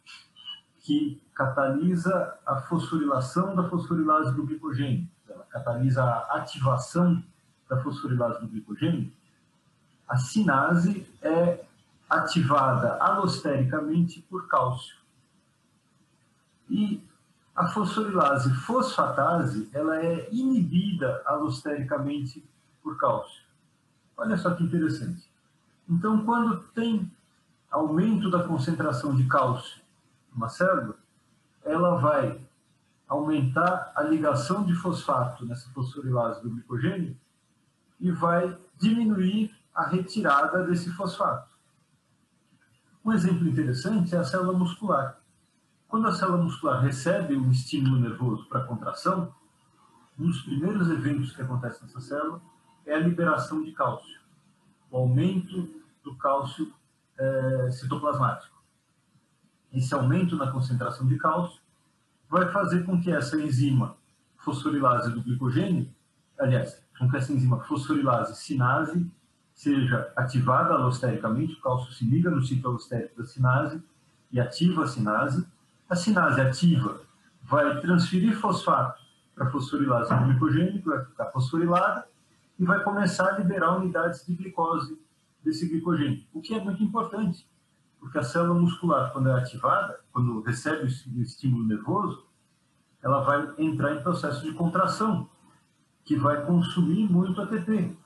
que catalisa a fosforilação da fosforilase do glicogênio, ela catalisa a ativação da fosforilase do glicogênio, a sinase é ativada alostericamente por cálcio. E a fosforilase fosfatase, ela é inibida alostericamente por cálcio. Olha só que interessante. Então, quando tem aumento da concentração de cálcio numa célula, ela vai aumentar a ligação de fosfato nessa fosforilase do glicogênio e vai diminuir a retirada desse fosfato. Um exemplo interessante é a célula muscular. Quando a célula muscular recebe um estímulo nervoso para a contração, um dos primeiros eventos que acontece nessa célula é a liberação de cálcio, o aumento do cálcio citoplasmático. Esse aumento na concentração de cálcio vai fazer com que essa enzima fosforilase do glicogênio, aliás, com que essa enzima fosforilase sinase seja ativada alostericamente, o cálcio se liga no ciclo alostérico da sinase e ativa a sinase. A sinase ativa vai transferir fosfato para a fosforilase do glicogênio, que vai ficar fosforilada, e vai começar a liberar unidades de glicose desse glicogênio, o que é muito importante, porque a célula muscular, quando é ativada, quando recebe o estímulo nervoso, ela vai entrar em processo de contração, que vai consumir muito ATP.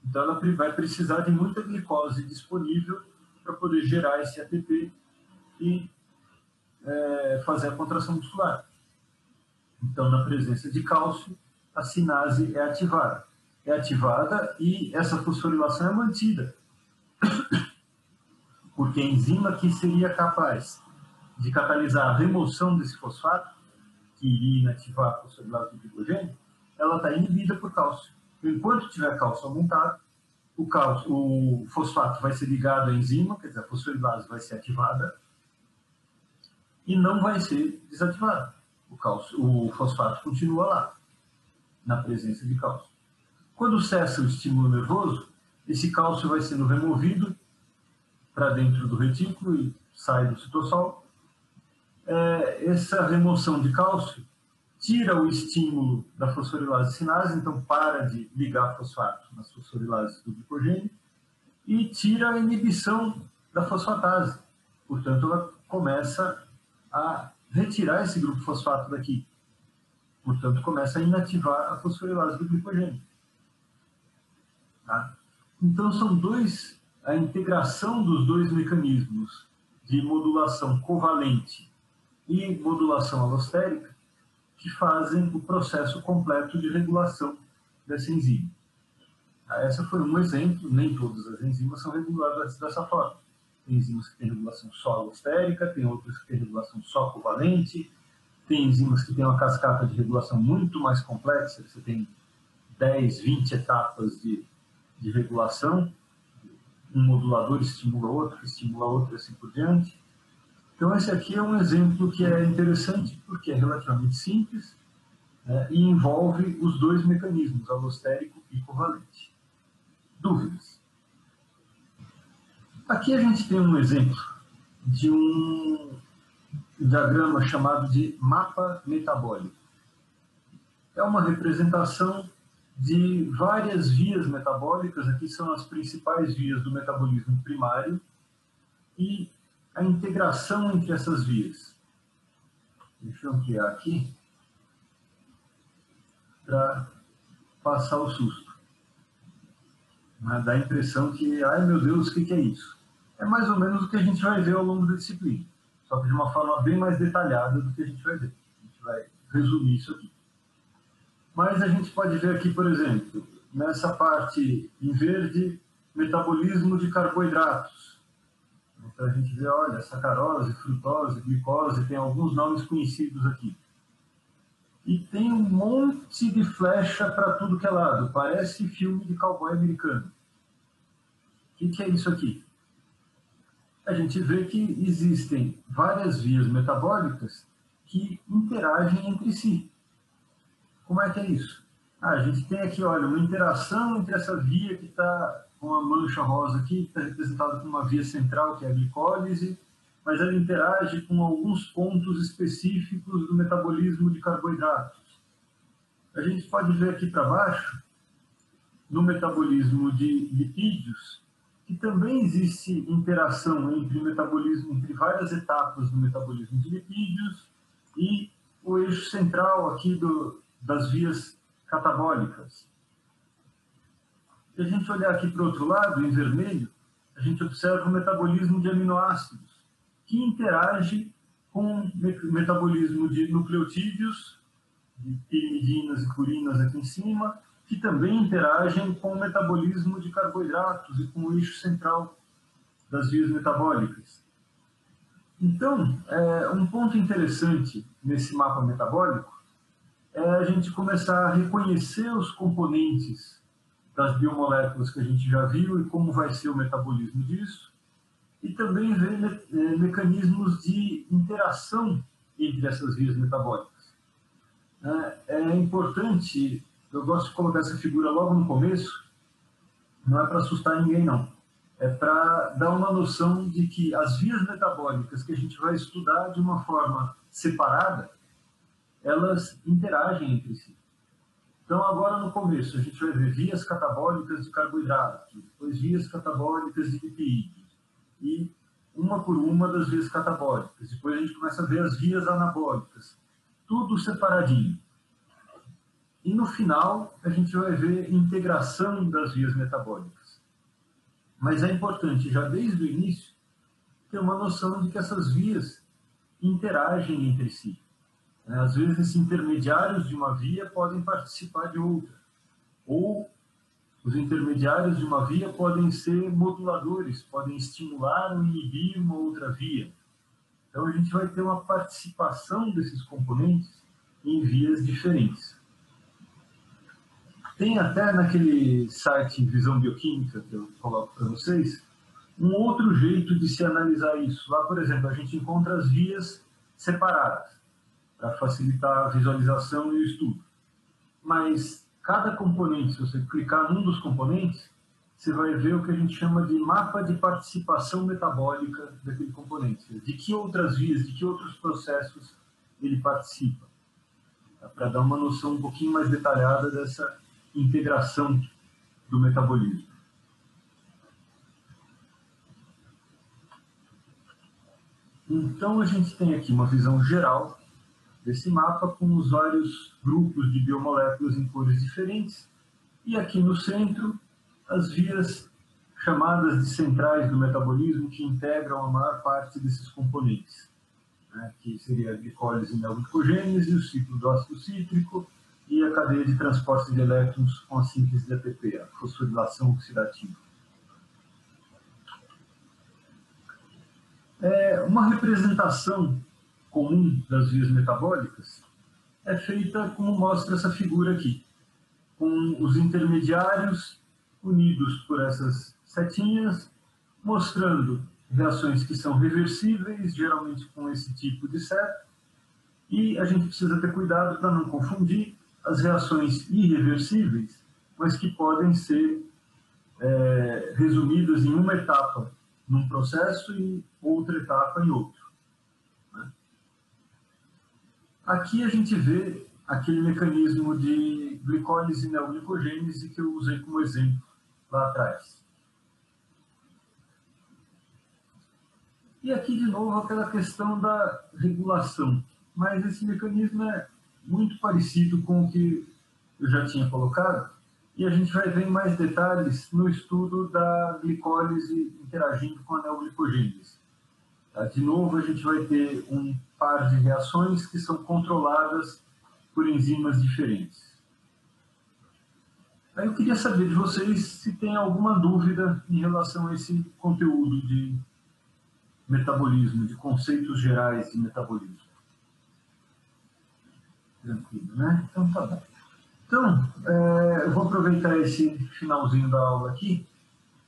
Então, ela vai precisar de muita glicose disponível para poder gerar esse ATP e fazer a contração muscular. Então, na presença de cálcio, a sinase é ativada. É ativada e essa fosforilação é mantida. Porque a enzima que seria capaz de catalisar a remoção desse fosfato, que iria inativar a fosforilase do glicogênio, ela está inibida por cálcio. Enquanto tiver cálcio aumentado, o fosfato vai ser ligado à enzima, quer dizer, a fosforilase vai ser ativada e não vai ser desativada. O fosfato continua lá, na presença de cálcio. Quando cessa o estímulo nervoso, esse cálcio vai sendo removido para dentro do retículo e sai do citosol. Essa remoção de cálcio tira o estímulo da fosforilase sinase, então para de ligar fosfato nas fosforilases do glicogênio, e tira a inibição da fosfatase. Portanto, ela começa a retirar esse grupo fosfato daqui. Portanto, começa a inativar a fosforilase do glicogênio. Tá? Então, são a integração dos dois mecanismos de modulação covalente e modulação alostérica que fazem o processo completo de regulação dessa enzima. Essa foi um exemplo, nem todas as enzimas são reguladas dessa forma. Tem enzimas que têm regulação só alostérica, tem outras que têm regulação só covalente, tem enzimas que têm uma cascata de regulação muito mais complexa, você tem 10, 20 etapas de regulação, um modulador estimula outro, e assim por diante. Então, esse aqui é um exemplo que é interessante porque é relativamente simples, né, e envolve os dois mecanismos, alostérico e covalente. Dúvidas? Aqui a gente tem um exemplo de um diagrama chamado de mapa metabólico. É uma representação de várias vias metabólicas, aqui são as principais vias do metabolismo primário, e a integração entre essas vias. Deixa eu ampliar aqui para passar o susto. Dá a impressão que, ai meu Deus, o que é isso? É mais ou menos o que a gente vai ver ao longo da disciplina, só que de uma forma bem mais detalhada do que a gente vai ver. A gente vai resumir isso aqui. Mas a gente pode ver aqui, por exemplo, nessa parte em verde, metabolismo de carboidratos. Então a gente vê, olha, sacarose, frutose, glicose, tem alguns nomes conhecidos aqui. E tem um monte de flecha para tudo que é lado, parece filme de cowboy americano. O que é isso aqui? A gente vê que existem várias vias metabólicas que interagem entre si. Como é que é isso? A gente tem aqui, olha, uma interação entre essa via que está com a mancha rosa aqui, que está representada por uma via central, que é a glicólise, mas ela interage com alguns pontos específicos do metabolismo de carboidratos. A gente pode ver aqui para baixo, no metabolismo de lipídios, que também existe interação entre metabolismo, entre várias etapas do metabolismo de lipídios e o eixo central aqui das vias catabólicas. Se a gente olhar aqui para o outro lado, em vermelho, a gente observa o metabolismo de aminoácidos, que interage com o metabolismo de nucleotídeos, de piridinas e purinas aqui em cima, que também interagem com o metabolismo de carboidratos e com o eixo central das vias metabólicas. Então, um ponto interessante nesse mapa metabólico é a gente começar a reconhecer os componentes das biomoléculas que a gente já viu e como vai ser o metabolismo disso, e também ver mecanismos de interação entre essas vias metabólicas. É importante, eu gosto de colocar essa figura logo no começo, não é para assustar ninguém não, é para dar uma noção de que as vias metabólicas que a gente vai estudar de uma forma separada, elas interagem entre si. Então, agora no começo, a gente vai ver vias catabólicas de carboidratos, depois vias catabólicas de lipídios, e uma por uma das vias catabólicas. Depois a gente começa a ver as vias anabólicas, tudo separadinho. E no final, a gente vai ver integração das vias metabólicas. Mas é importante, já desde o início, ter uma noção de que essas vias interagem entre si. Às vezes, esses intermediários de uma via podem participar de outra. Ou os intermediários de uma via podem ser moduladores, podem estimular ou inibir uma outra via. Então, a gente vai ter uma participação desses componentes em vias diferentes. Tem até naquele site Visão Bioquímica, que eu coloco para vocês, um outro jeito de se analisar isso. Lá, por exemplo, a gente encontra as vias separadas, para facilitar a visualização e o estudo. Mas cada componente, se você clicar num dos componentes, você vai ver o que a gente chama de mapa de participação metabólica daquele componente. De que outras vias, de que outros processos ele participa. Para dar uma noção um pouquinho mais detalhada dessa integração do metabolismo. Então, a gente tem aqui uma visão geral desse mapa com os vários grupos de biomoléculas em cores diferentes, e aqui no centro as vias chamadas de centrais do metabolismo que integram a maior parte desses componentes, né, que seria a glicólise e neoglicogênese, o ciclo do ácido cítrico e a cadeia de transporte de elétrons com a síntese de ATP, a fosforilação oxidativa. Uma representação comum das vias metabólicas é feita como mostra essa figura aqui, com os intermediários unidos por essas setinhas, mostrando reações que são reversíveis, geralmente com esse tipo de seta, e a gente precisa ter cuidado para não confundir as reações irreversíveis, mas que podem ser resumidas em uma etapa num processo e outra etapa em outro. Aqui a gente vê aquele mecanismo de glicólise e neoglicogênese que eu usei como exemplo lá atrás. E aqui, de novo, aquela questão da regulação. Mas esse mecanismo é muito parecido com o que eu já tinha colocado, e a gente vai ver em mais detalhes no estudo da glicólise interagindo com a neoglicogênese. De novo, a gente vai ter um par de reações que são controladas por enzimas diferentes. Aí eu queria saber de vocês se tem alguma dúvida em relação a esse conteúdo de metabolismo, de conceitos gerais de metabolismo. Tranquilo, né? Então tá bom. Então, eu vou aproveitar esse finalzinho da aula aqui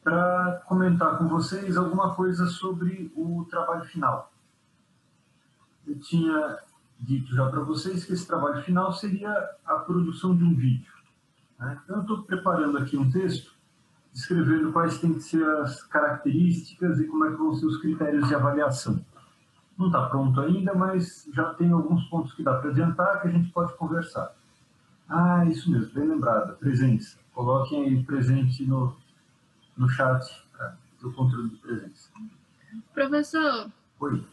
para comentar com vocês alguma coisa sobre o trabalho final. Eu tinha dito já para vocês que esse trabalho final seria a produção de um vídeo, né? Então, eu estou preparando aqui um texto, descrevendo quais têm que ser as características e como é que vão ser os critérios de avaliação. Não está pronto ainda, mas já tem alguns pontos que dá para adiantar que a gente pode conversar. Ah, isso mesmo, bem lembrado, presença. Coloquem aí presente no chat do controle de presença. Professor, Oi.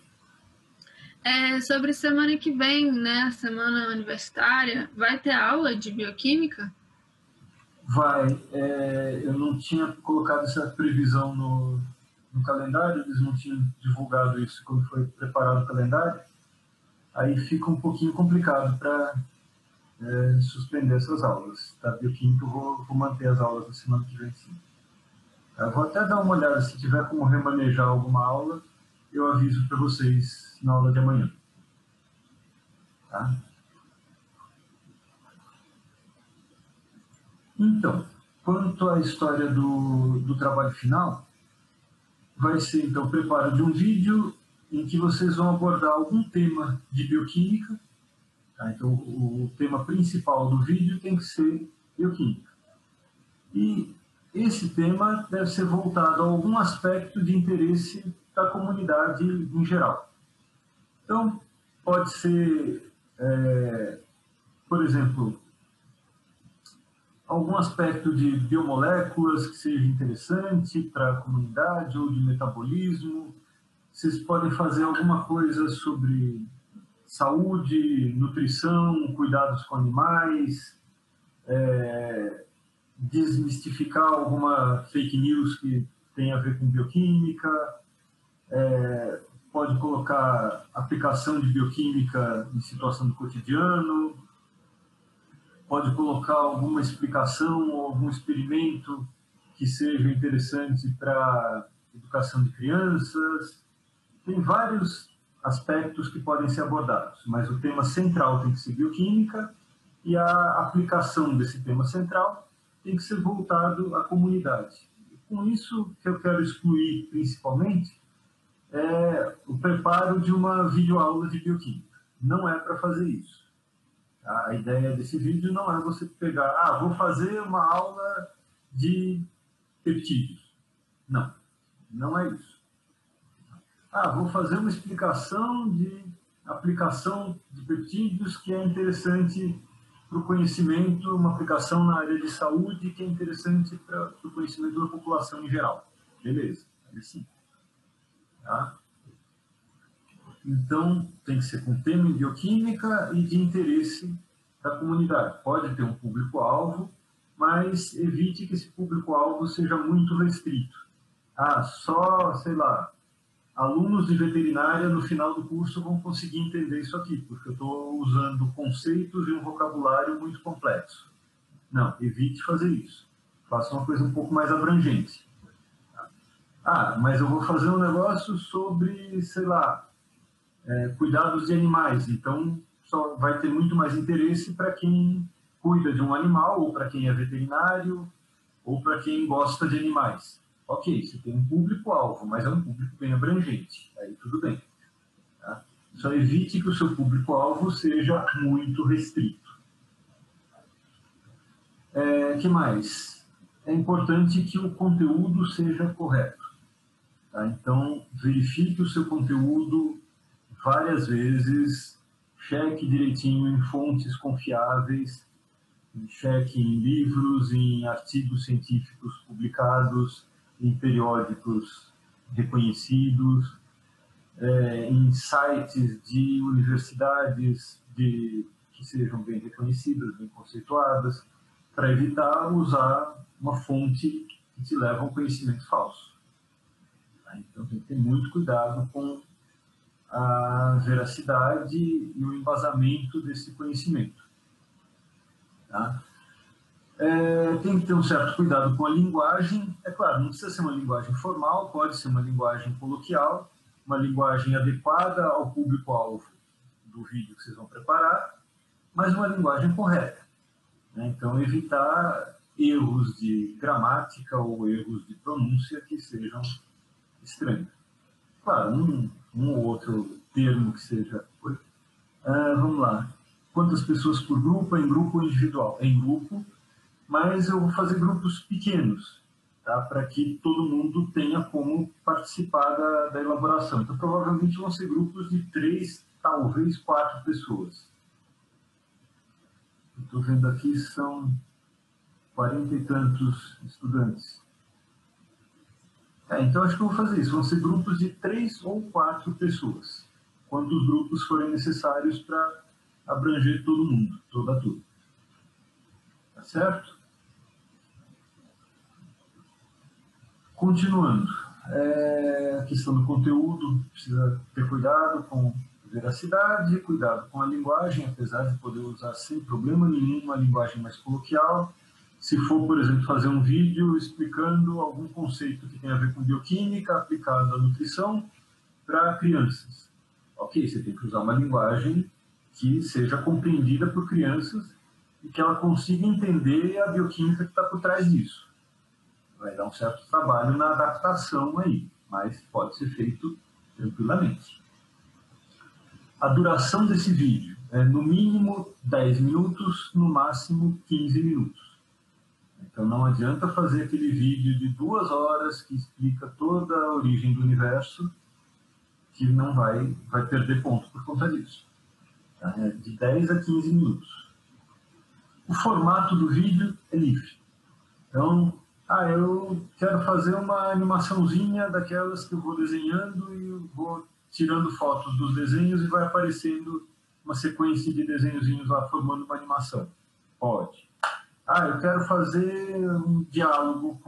Sobre semana que vem, né, semana universitária, vai ter aula de bioquímica? Vai. Eu não tinha colocado essa previsão no calendário, eles não tinham divulgado isso quando foi preparado o calendário, aí fica um pouquinho complicado para suspender essas aulas. Tá? Bioquímica eu vou manter as aulas na semana que vem, sim. Eu vou até dar uma olhada, se tiver como remanejar alguma aula, eu aviso para vocês na aula de amanhã. Tá? Então, quanto à história do trabalho final, vai ser, então, o preparo de um vídeo em que vocês vão abordar algum tema de bioquímica. Tá? Então, o tema principal do vídeo tem que ser bioquímica. E esse tema deve ser voltado a algum aspecto de interesse da comunidade em geral. Então, pode ser, por exemplo, algum aspecto de biomoléculas que seja interessante para a comunidade, ou de metabolismo. Vocês podem fazer alguma coisa sobre saúde, nutrição, cuidados com animais, desmistificar alguma fake news que tem a ver com bioquímica, pode colocar aplicação de bioquímica em situação do cotidiano, pode colocar alguma explicação ou algum experimento que seja interessante para educação de crianças. Tem vários aspectos que podem ser abordados, mas o tema central tem que ser bioquímica e a aplicação desse tema central tem que ser voltado à comunidade. E com isso, que eu quero excluir principalmente é o preparo de uma videoaula de bioquímica. Não é para fazer isso. A ideia desse vídeo não é você pegar, vou fazer uma aula de peptídeos. Não, não é isso. Vou fazer uma explicação de aplicação de peptídeos que é interessante para o conhecimento, uma aplicação na área de saúde que é interessante para o conhecimento da população em geral. Beleza, aí sim. Tá? Então, tem que ser com tema em bioquímica e de interesse da comunidade. Pode ter um público-alvo, mas evite que esse público-alvo seja muito restrito. Só, sei lá, alunos de veterinária no final do curso vão conseguir entender isso aqui, porque eu estou usando conceitos e um vocabulário muito complexo. Não, evite fazer isso. Faça uma coisa um pouco mais abrangente. Mas eu vou fazer um negócio sobre, sei lá, cuidados de animais. Então, só vai ter muito mais interesse para quem cuida de um animal, ou para quem é veterinário, ou para quem gosta de animais. Ok, você tem um público-alvo, mas é um público bem abrangente. Aí tudo bem. Tá? Só evite que o seu público-alvo seja muito restrito. Que mais? É importante que o conteúdo seja correto. Tá? Então, verifique o seu conteúdo várias vezes, cheque direitinho em fontes confiáveis, cheque em livros, em artigos científicos publicados, em periódicos reconhecidos, em sites de universidades que sejam bem reconhecidas, bem conceituadas, para evitar usar uma fonte que te leva a um conhecimento falso. Então tem que ter muito cuidado com a veracidade e o embasamento desse conhecimento. Tá? Tem que ter um certo cuidado com a linguagem. É claro, não precisa ser uma linguagem formal, pode ser uma linguagem coloquial, uma linguagem adequada ao público-alvo do vídeo que vocês vão preparar, mas uma linguagem correta. Né? Então, evitar erros de gramática ou erros de pronúncia que sejam estranhos. Claro, um ou outro termo que seja... vamos lá. Quantas pessoas por grupo? Em grupo ou individual? Em grupo, mas eu vou fazer grupos pequenos, tá? Para que todo mundo tenha como participar da elaboração. Então, provavelmente vão ser grupos de 3, talvez 4 pessoas. Estou vendo aqui, são 40 e tantos estudantes. Então, acho que eu vou fazer isso. Vão ser grupos de 3 ou 4 pessoas. Quantos grupos forem necessários para abranger todo mundo, toda a turma. Tá certo? Continuando. A questão do conteúdo, precisa ter cuidado com veracidade, cuidado com a linguagem, apesar de poder usar sem problema nenhum uma linguagem mais coloquial. Se for, por exemplo, fazer um vídeo explicando algum conceito que tem a ver com bioquímica aplicado à nutrição para crianças. Ok, você tem que usar uma linguagem que seja compreendida por crianças e que ela consiga entender a bioquímica que está por trás disso. Vai dar um certo trabalho na adaptação aí, mas pode ser feito tranquilamente. A duração desse vídeo é no mínimo 10 minutos, no máximo 15 minutos. Então não adianta fazer aquele vídeo de 2 horas que explica toda a origem do universo, que não vai perder ponto por conta disso. É de 10 a 15 minutos. O formato do vídeo é livre. Então, eu quero fazer uma animaçãozinha daquelas que eu vou desenhando e eu vou tirando fotos dos desenhos e vai aparecendo uma sequência de desenhozinhos lá formando uma animação. Pode. Eu quero fazer um diálogo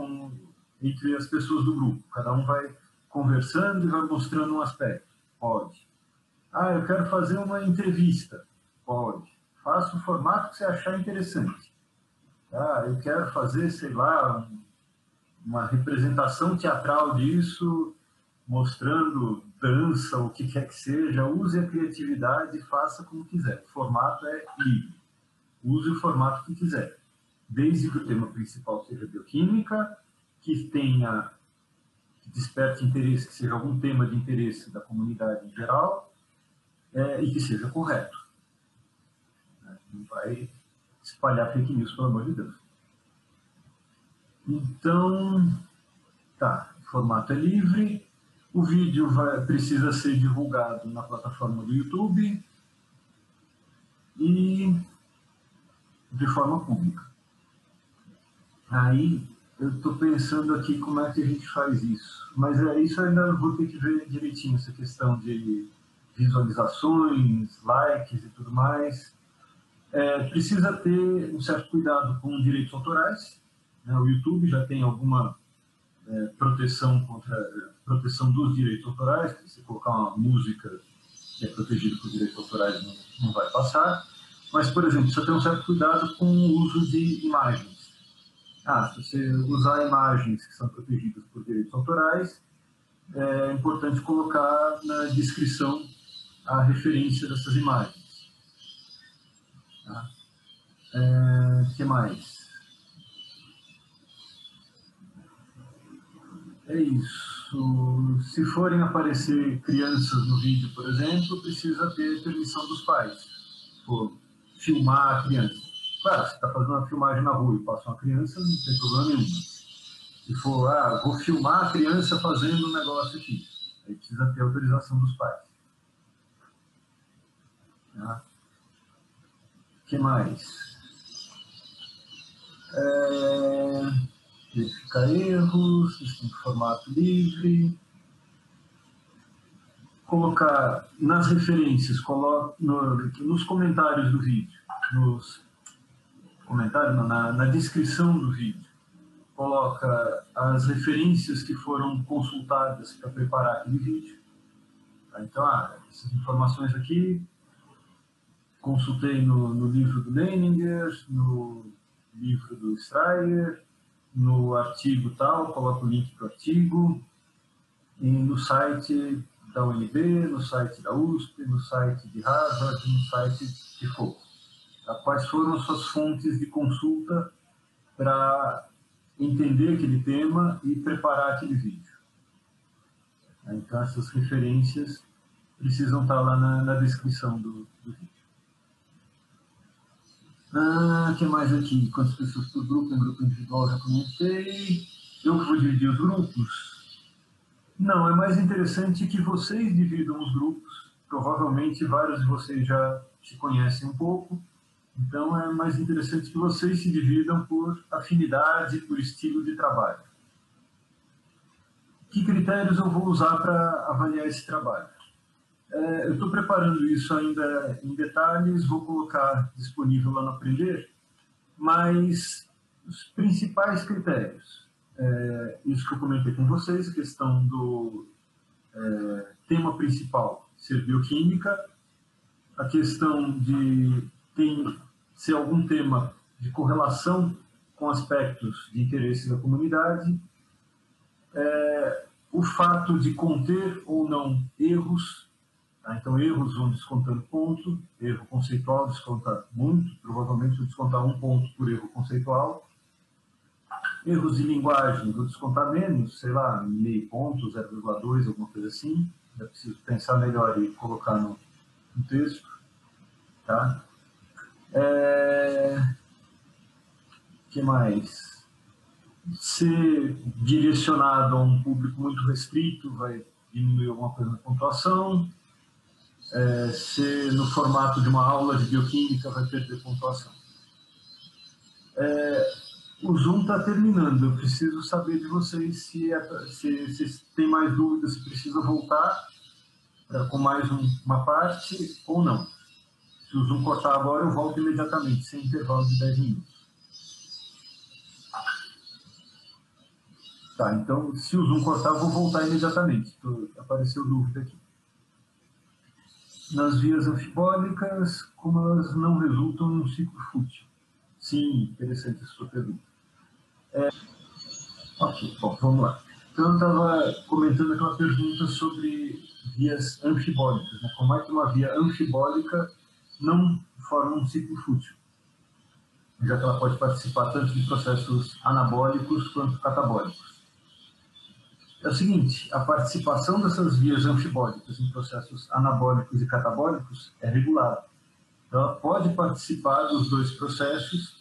entre as pessoas do grupo. Cada um vai conversando e vai mostrando um aspecto. Pode. Eu quero fazer uma entrevista. Pode. Faça o formato que você achar interessante. Eu quero fazer, sei lá, uma representação teatral disso, mostrando dança, o que quer que seja. Use a criatividade e faça como quiser. O formato é livre. Use o formato que quiser. Desde que o tema principal seja bioquímica, que desperte interesse, que seja algum tema de interesse da comunidade em geral, e que seja correto. Não vai espalhar fake news, pelo amor de Deus. Então, o formato é livre, o vídeo precisa ser divulgado na plataforma do YouTube e de forma pública. Aí, eu estou pensando aqui como é que a gente faz isso. Mas isso ainda vou ter que ver direitinho, essa questão de visualizações, likes e tudo mais. Precisa ter um certo cuidado com direitos autorais. O YouTube já tem alguma proteção dos direitos autorais. Se você colocar uma música que é protegida por direitos autorais, não vai passar. Mas, por exemplo, precisa ter um certo cuidado com o uso de imagens. Se você usar imagens que são protegidas por direitos autorais, é importante colocar na descrição a referência dessas imagens. Que mais? É isso. Se forem aparecer crianças no vídeo, por exemplo, precisa ter permissão dos pais. Filmar a criança. Claro, você está fazendo uma filmagem na rua e passa uma criança, não tem problema nenhum. Se for, vou filmar a criança fazendo um negócio aqui, aí precisa ter autorização dos pais. O que mais? Verificar erros, sistema de formato livre. Colocar nas referências, nos comentários do vídeo, na descrição do vídeo, coloca as referências que foram consultadas para preparar aquele vídeo. Então, essas informações aqui, consultei no livro do Leininger, no livro do Stryer, no artigo tal, coloco o link para o artigo, e no site da UNB, no site da USP, no site de Harvard, no site que for. Quais foram as suas fontes de consulta para entender aquele tema e preparar aquele vídeo. Então, essas referências precisam estar lá na descrição do vídeo. O que mais aqui? Quantas pessoas por grupo? Em grupo individual já comentei. Eu vou dividir os grupos? Não, é mais interessante que vocês dividam os grupos. Provavelmente vários de vocês já se conhecem um pouco. Então, é mais interessante que vocês se dividam por afinidade, por estilo de trabalho. Que critérios eu vou usar para avaliar esse trabalho? Eu estou preparando isso ainda em detalhes, vou colocar disponível lá no Aprender, mas os principais critérios, isso que eu comentei com vocês, a questão do tema principal ser bioquímica, a questão de ser algum tema de correlação com aspectos de interesse da comunidade, o fato de conter ou não erros. Então, erros vão descontando ponto, erro conceitual desconta muito, provavelmente vou descontar 1 ponto por erro conceitual. Erros de linguagem, vou descontar menos, sei lá, meio ponto, 0,2, alguma coisa assim. Já preciso pensar melhor e colocar no texto. Tá? Que mais? Ser direcionado a um público muito restrito vai diminuir alguma coisa na pontuação. Se no formato de uma aula de bioquímica vai perder pontuação. O Zoom está terminando, eu preciso saber de vocês se tem mais dúvidas, se precisa voltar com mais uma parte ou não. Se o Zoom cortar agora, eu volto imediatamente, sem intervalo de 10 minutos. Tá, então, se o Zoom cortar, eu vou voltar imediatamente. Apareceu dúvida aqui. Nas vias anfibólicas, como elas não resultam em um ciclo fútil? Sim, interessante a sua pergunta. Ok, bom, vamos lá. Então, eu estava comentando aquela pergunta sobre vias anfibólicas, né? Como é que uma via anfibólica não forma um ciclo fútil? Já que ela pode participar tanto de processos anabólicos quanto catabólicos. É o seguinte, a participação dessas vias anfibólicas em processos anabólicos e catabólicos é regulada. Então, ela pode participar dos dois processos,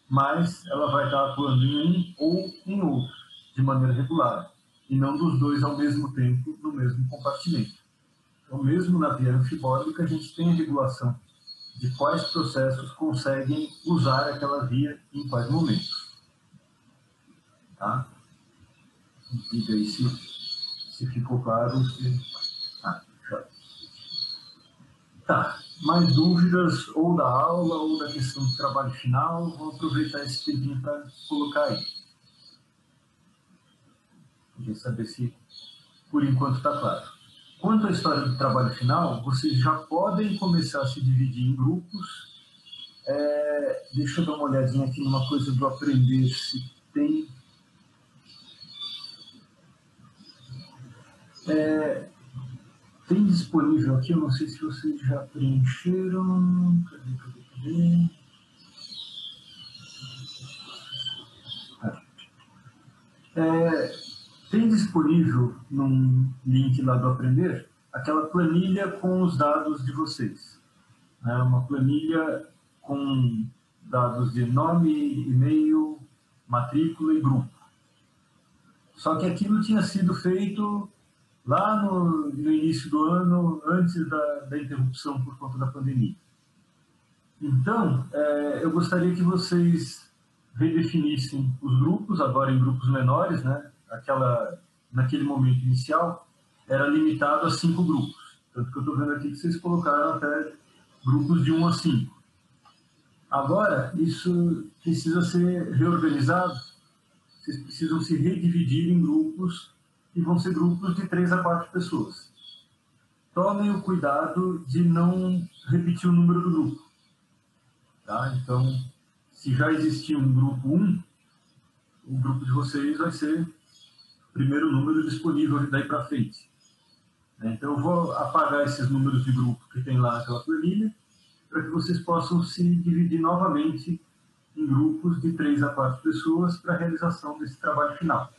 mas ela vai estar atuando em um ou em outro, de maneira regular, e não dos dois ao mesmo tempo no mesmo compartimento. Então, mesmo na via anfibólica, a gente tem a regulação de quais processos conseguem usar aquela via em quais momentos. Tá? E daí, se ficou claro... Tá, mais dúvidas ou da aula ou da questão do trabalho final, vou aproveitar esse tempinho para colocar aí. Queria saber se, por enquanto, está claro. Quanto à história do trabalho final, vocês já podem começar a se dividir em grupos. Deixa eu dar uma olhadinha aqui numa coisa do aprender, se tem... Tem disponível aqui, eu não sei se vocês já preencheram. Cadê? Tem disponível num link lá do Aprender aquela planilha com os dados de vocês. Uma planilha com dados de nome, e-mail, matrícula e grupo. Só que aquilo tinha sido feito lá no início do ano, antes da interrupção por conta da pandemia. Então, eu gostaria que vocês redefinissem os grupos, agora em grupos menores, né? Naquele momento inicial, era limitado a 5 grupos. Tanto que eu estou vendo aqui que vocês colocaram até grupos de 1 a 5. Agora, isso precisa ser reorganizado. Vocês precisam se redividir em grupos, e vão ser grupos de 3 a 4 pessoas. Tomem o cuidado de não repetir o número do grupo. Tá? Então, se já existia um grupo 1, o grupo de vocês vai ser o primeiro número disponível daí para frente. Então, eu vou apagar esses números de grupo que tem lá naquela planilha, para que vocês possam se dividir novamente em grupos de 3 a 4 pessoas para a realização desse trabalho final.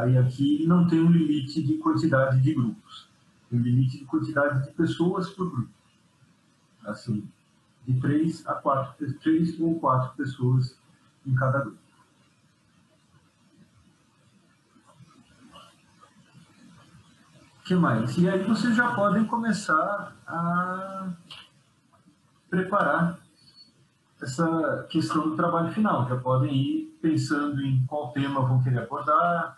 E aqui não tem um limite de quantidade de grupos, tem um limite de quantidade de pessoas por grupo. Assim, de 3 ou 4 pessoas em cada grupo. O que mais? E aí vocês já podem começar a preparar essa questão do trabalho final. Já podem ir pensando em qual tema vão querer abordar,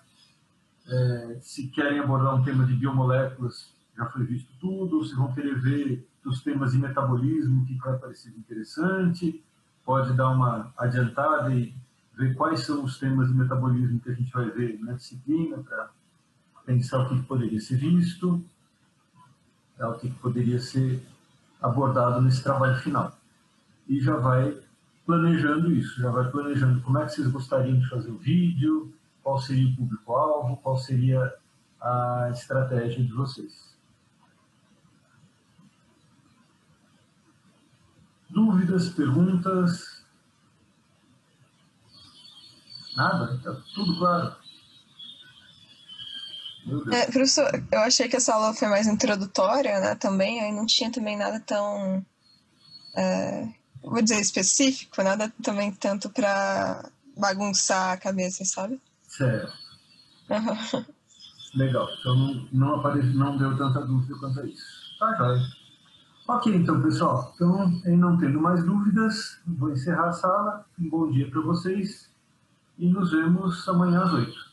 Se querem abordar um tema de biomoléculas, já foi visto tudo. Se vão querer ver os temas de metabolismo, o que vai parecer interessante, pode dar uma adiantada e ver quais são os temas de metabolismo que a gente vai ver na disciplina, para pensar o que poderia ser visto, o que poderia ser abordado nesse trabalho final. E já vai planejando isso, já vai planejando como é que vocês gostariam de fazer o vídeo, qual seria o público-alvo, qual seria a estratégia de vocês. Dúvidas, perguntas? Nada? Está tudo claro? Professor, eu achei que essa aula foi mais introdutória, né, também, aí não tinha também nada tão, vou dizer, específico, nada também tanto para bagunçar a cabeça, sabe? Certo. Uhum. Legal, então não deu tanta dúvida quanto a isso. Tá, joia. Ok, então, pessoal, então, em não tendo mais dúvidas, vou encerrar a sala. Um bom dia para vocês e nos vemos amanhã às 8.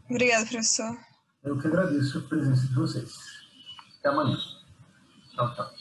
Obrigada, professor. Eu que agradeço a presença de vocês. Até amanhã. Tchau, tchau.